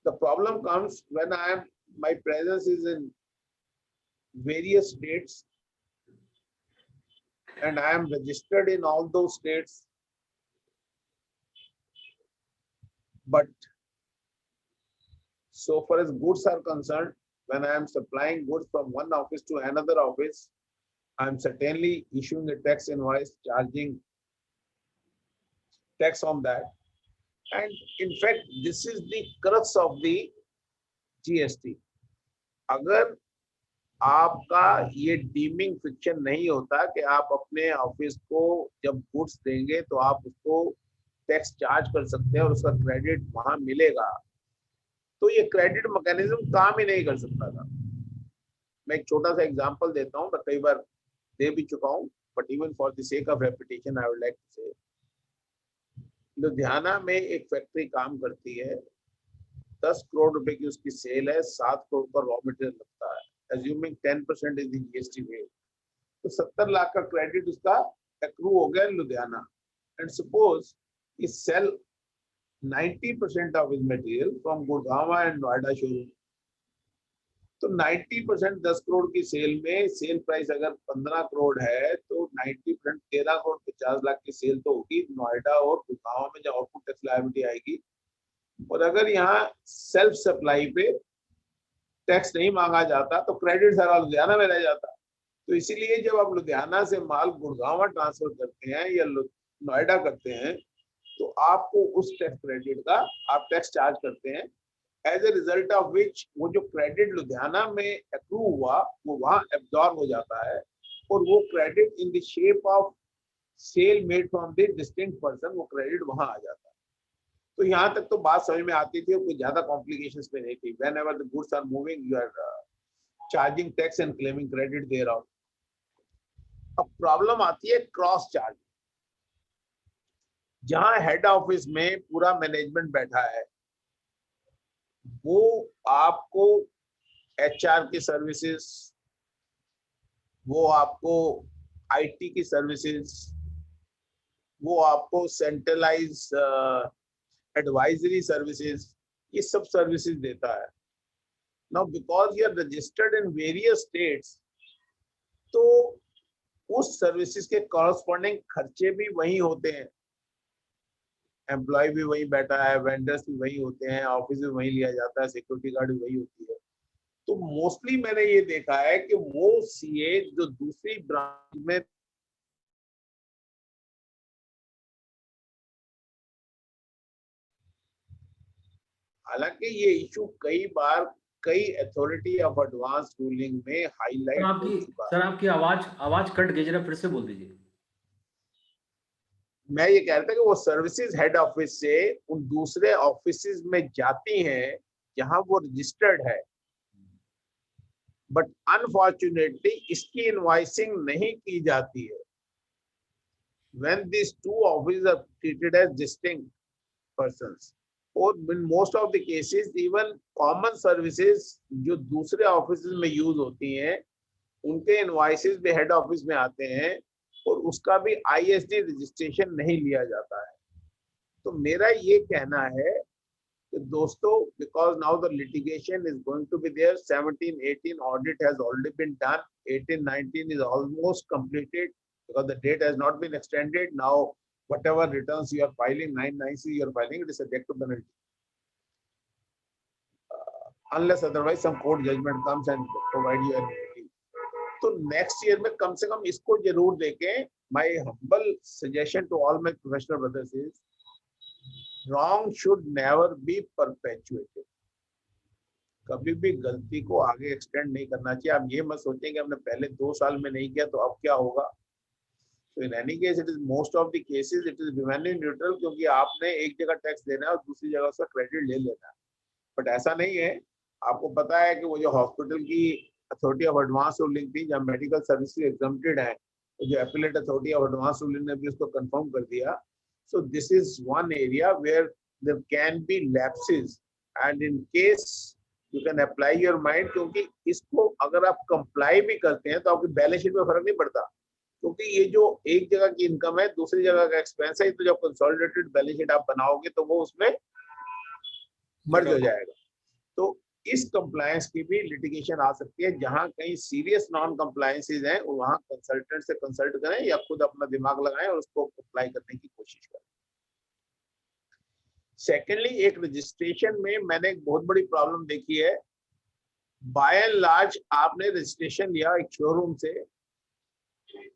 The problem comes when my presence is in various states and I am registered in all those states, but so far as goods are concerned, when I am supplying goods from one office to another office, I am certainly issuing a tax invoice, charging tax on that. And in fact, this is the crux of the GST. अगर आपका ये dimming fiction नहीं होता कि आप अपने office को जब गुड्स देंगे तो आप उसको टैक्स चार्ज कर सकते हैं और उसका क्रेडिट वहां मिलेगा, तो ये क्रेडिट मैकेनिज्म काम ही नहीं कर सकता था। मैं एक छोटा सा एग्जांपल देता हूं, मैं कई बार दे भी चुका हूं, but even for the sake of reputation I would like to say, Ludhiana में एक फैक्ट्री काम करती है, 10 करोड़ रुपए की उसकी सेल है, 7 करोड़ का रॉ मटेरियल लगता है, assuming 10% is the GST rate, तो 70 लाख का क्रेडिट उसका एक्रू हो गया Ludhiana. And suppose he sell 90% of his material from Gurgaon and Noida showroom, तो 90% 10 करोड़ की सेल में सेल प्राइस अगर 15 करोड़ है तो 90% 13 करोड़ 50 लाख की सेल तो होगी नोएडा और गुड़गांव में, जब आउटपुट टैक्स लायबिलिटी आएगी। और अगर यहाँ सेल्फ सप्लाई पे टैक्स नहीं मांगा जाता तो क्रेडिट सारा लुधियाना में रह जाता। तो इसीलिए जब आप लुधियाना से माल गुड़गांव ट्रांसफर करते हैं या नोएडा करते हैं तो आपको उस टैक्स क्रेडिट का आप टैक्स चार्ज करते हैं, as a result of which वो जो क्रेडिट लुधियाना में एक्रू हुआ वो वहां एब्जॉर्ब हो जाता है, और वो credit in the shape of sale made from the distinct person वो क्रेडिट वहां आ जाता है। तो यहाँ तक तो बात समझ में आती थी, कोई ज्यादा कॉम्प्लिकेशंस में नहीं थी। Whenever the goods are moving you are charging tax and claiming credit there out. अब प्रॉब्लम आती है क्रॉस चार्ज, जहां हेड ऑफिस में पूरा मैनेजमेंट बैठा है, वो आपको एचआर की सर्विसेज, वो आपको आईटी की सर्विसेज, वो आपको सेंट्रलाइज एडवाइजरी सर्विसेज, ये सब सर्विसेज देता है। Now because you are registered in various states, तो उस सर्विसेज के कॉरस्पॉन्डिंग खर्चे भी वही होते हैं, एम्प्लॉय भी वही बैठा है, वेंडर्स भी वही होते हैं, ऑफिस भी वही लिया जाता है, सिक्योरिटी गार्ड भी वही होती है। तो मोस्टली मैंने ये देखा है कि वो सीए जो दूसरी ब्रांच में हालांकि ये इशू कई बार कई अथॉरिटी ऑफ एडवांस रूलिंग में हाईलाइट हो चुका है। सर आपकी आवाज कट गई, जरा फिर से बोल दीजिए। मैं ये कह रहा था कि वो सर्विसेज हेड ऑफिस से उन दूसरे ऑफिसेज में जाती हैं जहां वो रजिस्टर्ड है, बट अनफॉर्चुनेटली इसकी इनवॉइसिंग नहीं की जाती है। When these two offices are treated as distinct persons, और in most of the cases even common services जो दूसरे ऑफिस में यूज होती हैं उनके इनवॉइसेस भी हेड ऑफिस में आते हैं और उसका भी आईएसडी रजिस्ट्रेशन नहीं लिया जाता है। तो मेरा ये कहना है कि दोस्तों, because now the litigation is going to be there, 17-18 audit has already been done, 18-19 is almost completed because the date has not been extended. Now whatever returns you are filing, 990 you are filing, it is subject to penalty, unless otherwise some court judgment comes and provide you an immunity. तो next year में कम से कम इसको जरूर देखें। My humble suggestion to all my professional brothers is wrong should never be perpetuated. कभी भी गलती को आगे एक्सटेंड नहीं करना चाहिए। आप ये मत सोचें कि हमने पहले 2 साल में नहीं किया तो अब क्या होगा। तो इन any case it is most of the cases it is revenue neutral, क्योंकि आपने एक जगह टैक्स देना है और दूसरी जगह उसका क्रेडिट ले लेना है। बट ऐसा नहीं है। आपको पता है कि वो जो हॉस्पिटल की अथॉरिटी ऑफ एडवांस रूलिंग थी, जहाँ मेडिकल सर्विसेज एग्जम्प्टेड है, तो जो appellate authority of advance ruling ने भी उसको कंफर्म कर दिया। So this is one area where there can be lapses, and in case you can apply your mind, क्योंकि इसको अगर आप कंप्लाई भी करते हैं तो आपकी बैलेंस शीट में फर्क नहीं पड़ता, क्योंकि ये जो एक जगह की इनकम है दूसरी जगह का एक्सपेंस है, तो जब कंसोलिडेटेड बैलेंस शीट आप बनाओगे तो वो उसमें मर्ज हो जाएगा। तो इस कंप्लायंस की भी लिटिगेशन आ सकती है। जहां कहीं सीरियस नॉन कंप्लायंसेस हैं वहां कंसल्टेंट से कंसल्ट करें या खुद अपना दिमाग लगाएं और उसको अप्लाई करने की कोशिश करें। सेकेंडली, एक रजिस्ट्रेशन में मैंने एक बहुत बड़ी प्रॉब्लम देखी है। बाय एंड लार्ज आपने रजिस्ट्रेशन लिया एक शोरूम से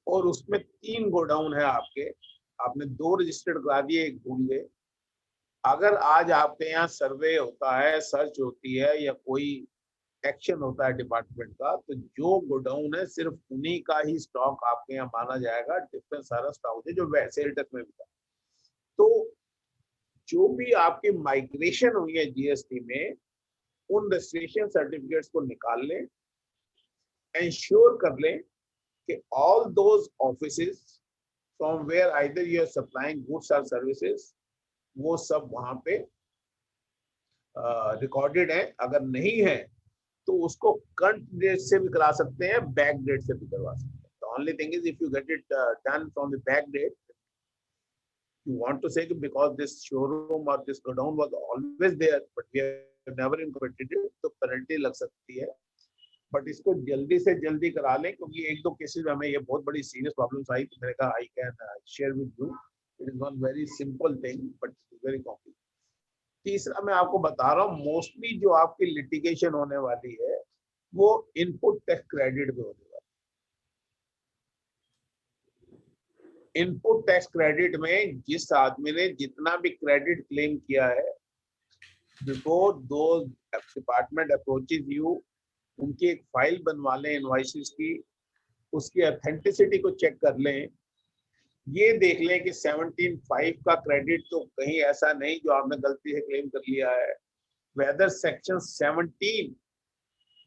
और उसमें 3 गोडाउन है आपके, आपने 2 रजिस्टर्ड करा दिए, एक भूल गए। अगर आज आपके यहाँ सर्वे होता है, सर्च होती है या कोई एक्शन होता है डिपार्टमेंट का, तो जो गोडाउन है सिर्फ उन्हीं का ही स्टॉक आपके यहाँ माना जाएगा, डिफरेंट सारा स्टॉक है जो सेल टैक्स में भी था। तो जो भी आपकी माइग्रेशन हुई है जीएसटी में, उन रजिस्ट्रेशन सर्टिफिकेट्स को निकाल लें, इंश्योर कर लें कि all those offices from where either you are supplying goods और सर्विसेज, वो सब वहां पे रिकॉर्डेड है। अगर नहीं है तो उसको करंट डेट से भी करा सकते हैं, बैक डेट से भी करवा सकते हैं। The only thing is if you get it done from the back date, you want to say because this showroom or this godown was always there but we have never incorporated it, तो penalty लग सकती है। But इसको जल्दी से जल्दी करा लें, क्योंकि एक दो केसेस में हमें ये बहुत बड़ी सीरियस प्रॉब्लम्स आई, तो मैंने कहा I can share with you. It is one very simple thing but very complicated. तीसरा मैं आपको बता रहा हूँ, मोस्टली जो आपकी लिटिगेशन होने वाली है वो इनपुट टैक्स क्रेडिट में होने वाली है। इनपुट टैक्स क्रेडिट में जिस आदमी ने जितना भी क्रेडिट क्लेम किया है, before those department approaches you, उनकी एक फाइल बनवा लें इनवॉइसेस की, उसकी ऑथेंटिसिटी को चेक कर लें, ये देख लें कि 17(5) का क्रेडिट तो कहीं ऐसा नहीं जो आपने गलती से क्लेम कर लिया है। Whether section 17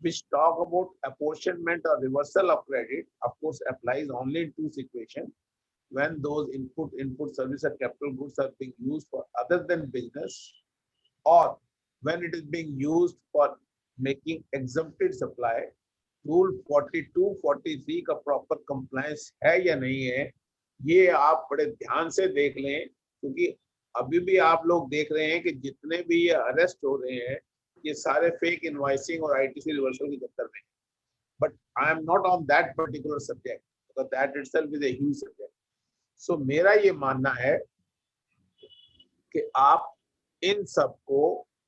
which talk about apportionment or reversal of credit, of course applies only in two situations: when those input service or capital goods are being used for other than business, or when it is being used for making exempted supply. Rule 42, 43 का proper compliance है या नहीं है, ये आप बड़े ध्यान से देख लें, क्योंकि अभी भी आप लोग देख रहे हैं कि जितने भी ये अरेस्ट हो रहे हैं ये सारे फेक इनवॉइसिंग और आईटीसी रिवर्सल के चक्कर में। But I am not on that particular subject, because that itself is a huge subject. So मेरा ये मानना है कि आप इन सबको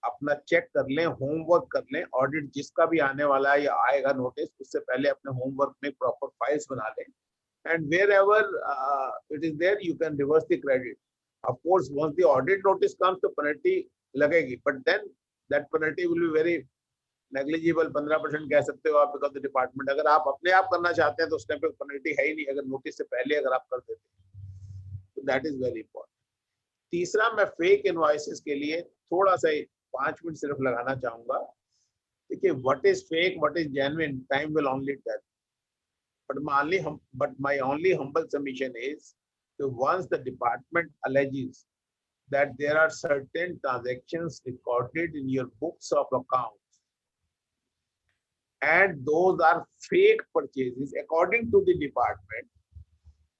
अपना चेक कर लें, होमवर्क कर लें, ऑडिट जिसका भी आने वाला है या आएगा नोटिस, उससे पहले अपने होमवर्क में प्रॉपर फाइल्स बना लें, and wherever it is there you can reverse the credit. Of course once the audit notice comes the penalty लगेगी, but then that penalty will be very negligible, 15% कह सकते हो आप, because the department, अगर आप अपने आप करना चाहते हैं तो उस टाइम पे penalty है ही नहीं, अगर नोटिस से पहले अगर आप कर देते हैं, तो that is very important. तीसरा, मैं फेक इनवॉइसेस के लिए थोड़ा सा 5 मिनट सिर्फ लगाना चाहूंगा। देखिए, what is fake, what is genuine, time will only tell. But my only humble submission is that once the department alleges that there are certain transactions recorded in your books of accounts and those are fake purchases according to the department,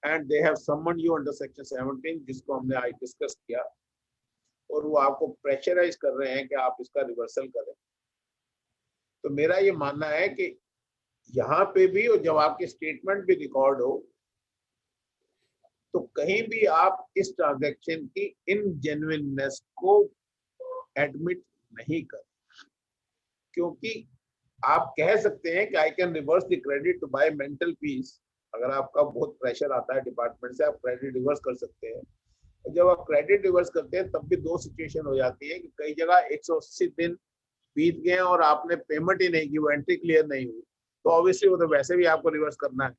and they have summoned you under section 17, जिसको हमने आज discuss किया, और वो आपको pressurise कर रहे हैं कि आप इसका रिवर्सल करें, तो मेरा ये मानना है कि यहाँ पे भी, और जब आपके स्टेटमेंट भी रिकॉर्ड हो, तो कहीं भी आप इस ट्रांजैक्शन की इनजेन्युइननेस को एडमिट नहीं कर, क्योंकि आप कह सकते हैं कि I can reverse the credit to buy mental peace. अगर आपका बहुत प्रेशर आता है डिपार्टमेंट से, आप क्रेडिट रिवर्स कर सकते हैं। और जब आप क्रेडिट रिवर्स करते हैं तब भी दो सिचुएशन हो जाती है कि कई जगह 180 दिन बीत गए और आपने पेमेंट ही नहीं की, वो एंट्री क्लियर नहीं हुई, तो ऑब्वियसली वो तो वैसे भी आपको रिवर्स करना है।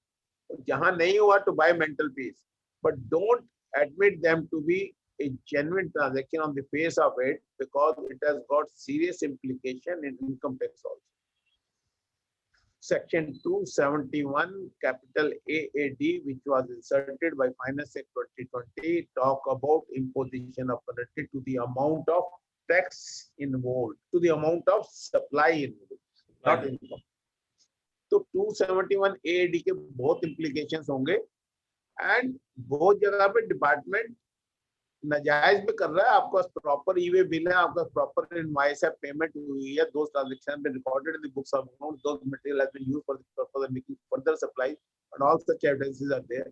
तो जहां नहीं हुआ तो buy mental peace, but don't admit them to be a genuine transaction on the face of it, because it has got serious implication in income tax also. Section 271 capital AAD, which was inserted by Finance Act 2020, talk about imposition of penalty to the amount of tax involved, to the amount of supply involved, not income. तो 271 AAD के बहुत implications होंगे, and बहुत जगह पे department नाजायज भी कर रहा है। आपका प्रॉपर ईवे बिल है, आपका प्रॉपर इनवॉइस है, पेमेंट हुई है, दो transaction बeen recorded in the books of accounts, those material has been used for the purpose of making further supplies, and all such evidences are there.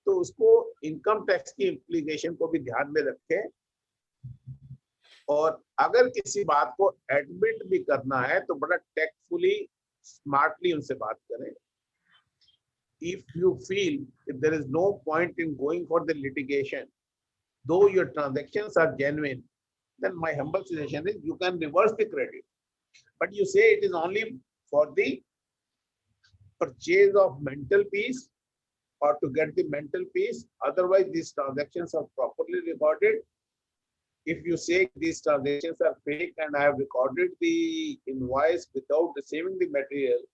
तो उसको income tax की implication को भी ध्यान में रखें, और अगर किसी बात को एडमिट भी करना है तो बड़ा टैक्टफुली, स्मार्टली उनसे बात करें। If you feel if there is no point in going for the litigation, though your transactions are genuine, then my humble suggestion is you can reverse the credit, but you say it is only for the purchase of mental peace or to get the mental peace. Otherwise, these transactions are properly recorded. If you say these transactions are fake and I have recorded the invoice without receiving the material,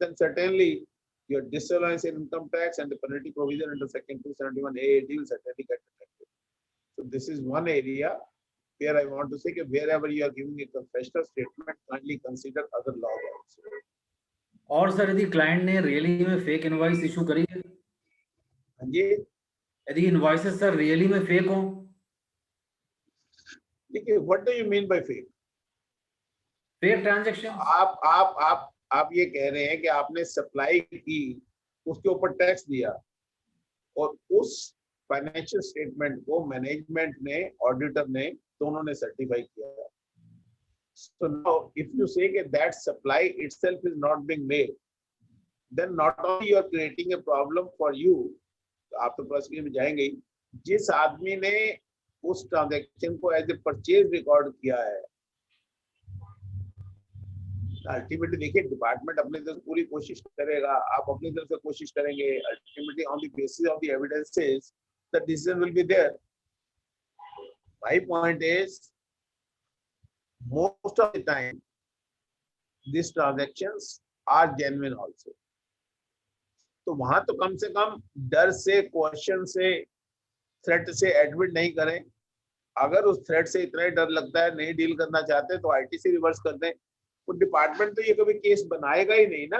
then certainly your disallowance in income tax and the penalty provision under section 271 AAD will certainly get affected. So this is one area where I want to say that wherever you are giving a confessional statement, kindly consider other laws also. और sir, यदि client ने really में fake invoice issue करी है, हाँ जी, यदि invoices sir really में fake हो, देखिए, what do you mean by fake? Fake transaction, आप आप ये कह रहे हैं कि आपने सप्लाई की, उसके ऊपर टैक्स दिया, और उस फाइनेंशियल स्टेटमेंट को मैनेजमेंट ने, ऑडिटर ने, दोनों ने सर्टिफाई किया। So now, if you say that supply itself is not being made, then not only you are creating a problem for you, आप तो प्रोसीक्यूशन में जाएंगे ही, जिस आदमी ने उस ट्रांजैक्शन को एज ए परचेज रिकॉर्ड किया है, अल्टीमेटली देखिए डिपार्टमेंट अपने तरफ पूरी कोशिश करेगा, आप अपनी तरफ से कोशिश करेंगे, ultimately on the basis of the evidences the decision will be there. My point is most of the time these transactions are genuine also। तो वहां तो कम से कम डर से, क्वेश्चन से, थ्रेट से एडमिट नहीं करें। अगर उस थ्रेट से इतना ही डर लगता है, नहीं डील करना चाहते, तो आईटीसी रिवर्स कर दें। तो डिपार्टमेंट तो ये कभी केस बनाएगा ही नहीं ना,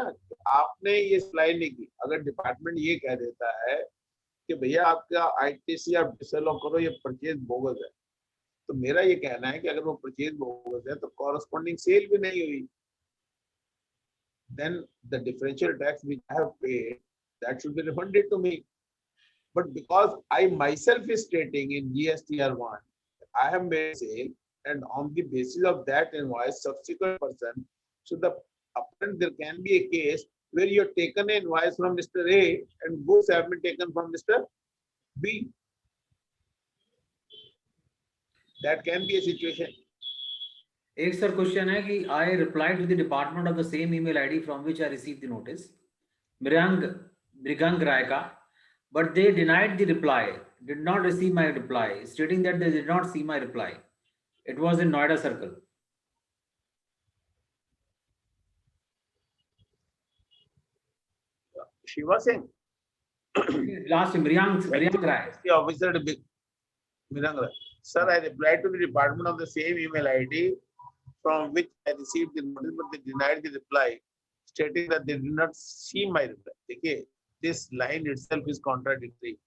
आपने ये सप्लाई नहीं की। अगर डिपार्टमेंट ये कह देता है कि भैया आपका आईटीसी आप डिसअलाउ करो, ये परचेज बोगस है, तो मेरा ये कहना है कि अगर वो परचेज बोगस है तो कॉरेस्पॉन्डिंग सेल भी नहीं हुई, then the differential tax which I have paid, that should be refunded to me। But because I myself is stating in GSTR1 I have made sale, and on the basis of that invoice subsequent person, so the upfront there can be a case where you have taken an invoice from Mr. A and goods have been taken from Mr. B। That can be a situation। एक sir question है कि I reply to the department of the same email ID from which I receive the notice, Mrigank Raika, but they denied the reply, did not receive my reply, stating that they did not see my reply. It was in Noida Circle. Shiva Singh, Last Mriyank Rai. the officer to be Miranga. Sir, I replied to the department of the same email ID from which I received the notice, but they denied the reply, stating that they did not see my reply। देखिए, this line itself is contradictory।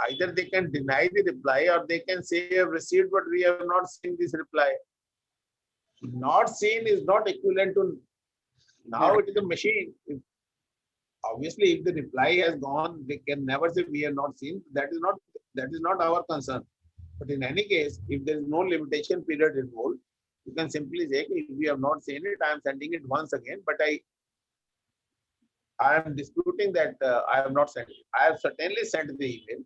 Either they can deny the reply or they can say you have received but we have not seen this reply। Not seen is not equivalent to now it is a machine। Obviously, if the reply has gone, they can never say we have not seen। That is not our concern। But in any case, if there is no limitation period involved, you can simply say if we have not seen it, I am sending it once again, but I am disputing that I have not sent it। I have certainly sent the email।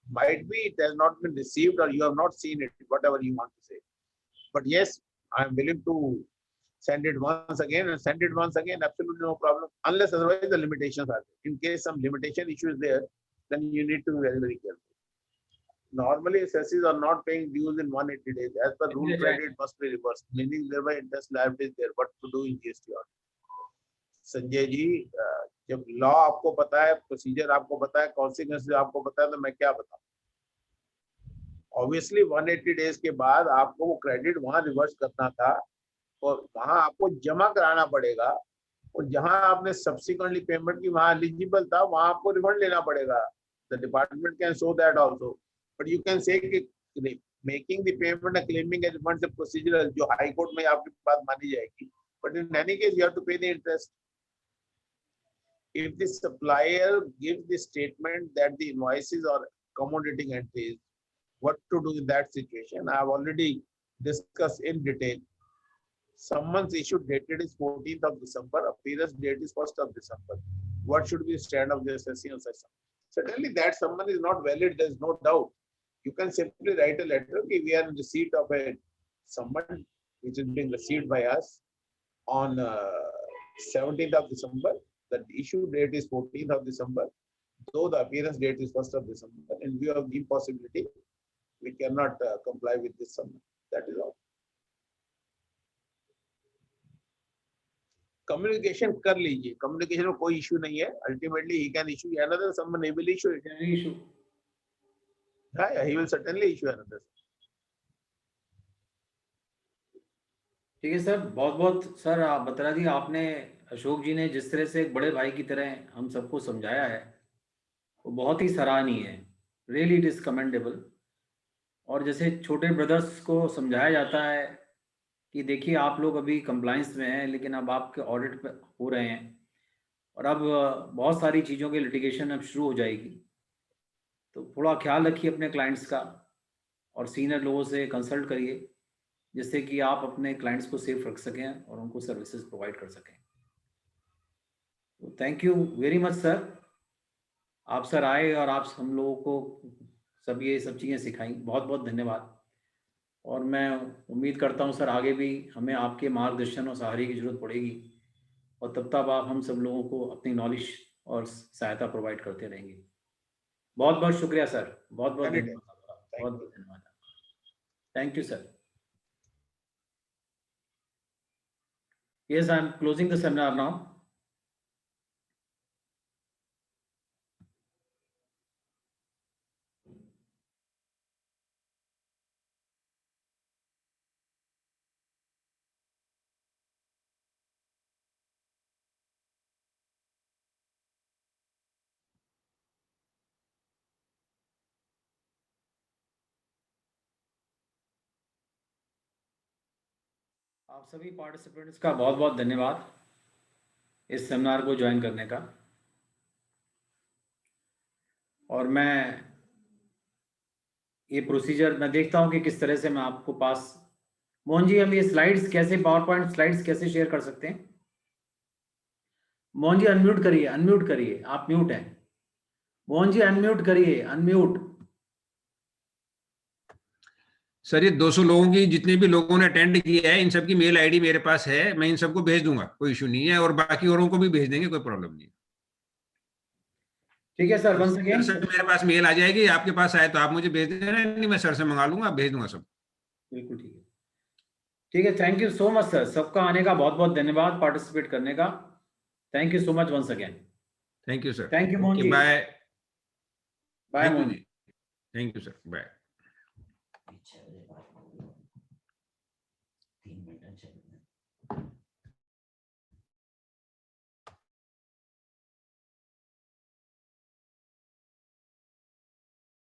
Might be it has not been received or you have not seen it, whatever you want to say। But yes, I am willing to send it once again and send it once again, absolutely no problem, unless otherwise the limitations are there। In case some limitation issue is there, then you need to be very, very careful। Normally, assessees are not paying dues in 180 days। As per rule, credit must be reversed, meaning thereby interest liability is there। What to do in GST order? Sanjay ji, जब law आपको पता है, procedure आपको पता है, consequences आपको पता है, तो मैं क्या बताऊं? ऑब्वियसली 180 डेज के बाद आपको वो क्रेडिट वहां रिवर्स करना था और वहां आपको जमा कराना पड़ेगा, और जहां आपने सब्सिक्वेंटली पेमेंट की वहां एलिजिबल था वहां आपको रिफंड लेना पड़ेगा। The department can show that also, but you can say making the payment and claiming as refund say procedural, जो हाई कोर्ट में आपकी बात मानी जाएगी। But in any case you have to pay the interest. If the supplier gives the statement that the invoices are accommodating entries, what to do in that situation? I have already discussed in detail। Summons issued dated is 14th of December, appearance date is 1st of December। What should be the stand of the assessee on such summons? Certainly that summon is not valid, there is no doubt। You can simply write a letter, okay, we are in receipt of a summon which is being received by us on 17th of December। The issue date is 14th of December, though the appearance date is 1st of December। In view of the impossibility, we cannot comply with this summons। That is all। Communication कर लीजिए, communication में कोई issue नहीं है। Ultimately he can issue another someone, he will issue it. He will certainly issue another. ठीक है sir, बहुत बहुत सर आप बता दी आपने, अशोक जी ने जिस तरह से एक बड़े भाई की तरह हम सबको समझाया है वो बहुत ही सराहनीय है। Really it is commendable. और जैसे छोटे ब्रदर्स को समझाया जाता है कि देखिए आप लोग अभी कंप्लायंस में हैं, लेकिन अब आपके ऑडिट हो रहे हैं और अब बहुत सारी चीज़ों की लिटिगेशन अब शुरू हो जाएगी, तो थोड़ा ख्याल रखिए अपने क्लाइंट्स का और सीनियर लोगों से कंसल्ट करिए, जिससे कि आप अपने क्लाइंट्स को सेफ रख सकें और उनको सर्विसेज प्रोवाइड कर सकें। तो thank you very much sir, आप सर आए और आप हम लोगों को सब ये सब चीज़ें सिखाई, बहुत बहुत धन्यवाद। और मैं उम्मीद करता हूँ सर आगे भी हमें आपके मार्गदर्शन और सहारे की ज़रूरत पड़ेगी, और तब तक आप हम सब लोगों को अपनी नॉलेज और सहायता प्रोवाइड करते रहेंगे। बहुत बहुत शुक्रिया सर, बहुत बहुत Anytime. धन्यवाद आपका, Thank बहुत you. बहुत धन्यवाद आपका। Thank you sir. Yes, I am closing the seminar now. आप सभी पार्टिसिपेंट्स का बहुत बहुत धन्यवाद इस सेमिनार को ज्वाइन करने का। और मैं ये प्रोसीजर मैं देखता हूँ कि किस तरह से मैं आपको पास। मोहन जी, हम ये स्लाइड्स कैसे, पावर पॉइंट स्लाइड्स कैसे शेयर कर सकते हैं? मोहन जी अनम्यूट करिए, आप म्यूट हैं। मोहन जी अनम्यूट करिए, अनम्यूट। सर ये 200 लोगों की, जितने भी लोगों ने अटेंड किया है, इन सबकी मेल आईडी मेरे पास है, मैं इन सबको भेज दूंगा, कोई इशू नहीं है, और बाकी औरों को भी भेज देंगे, कोई प्रॉब्लम नहीं है। ठीक है सर, वंस सर अगेन। से मेरे पास मेल आ जाएगी, आपके पास आए तो आप मुझे भेज देना, नहीं मैं सर से मंगा लूंगा, भेज दूंगा सब। बिल्कुल ठीक है, ठीक है। Thank you so much sir, सबका आने का बहुत बहुत धन्यवाद, पार्टिसिपेट करने का। Thank you so much once again. Thank you sir. Thank you Mohan okay जी। Bye. Bye thank you Mohan ji, जी। Thank you sir, bye. 6 बजे बात 3 मिनट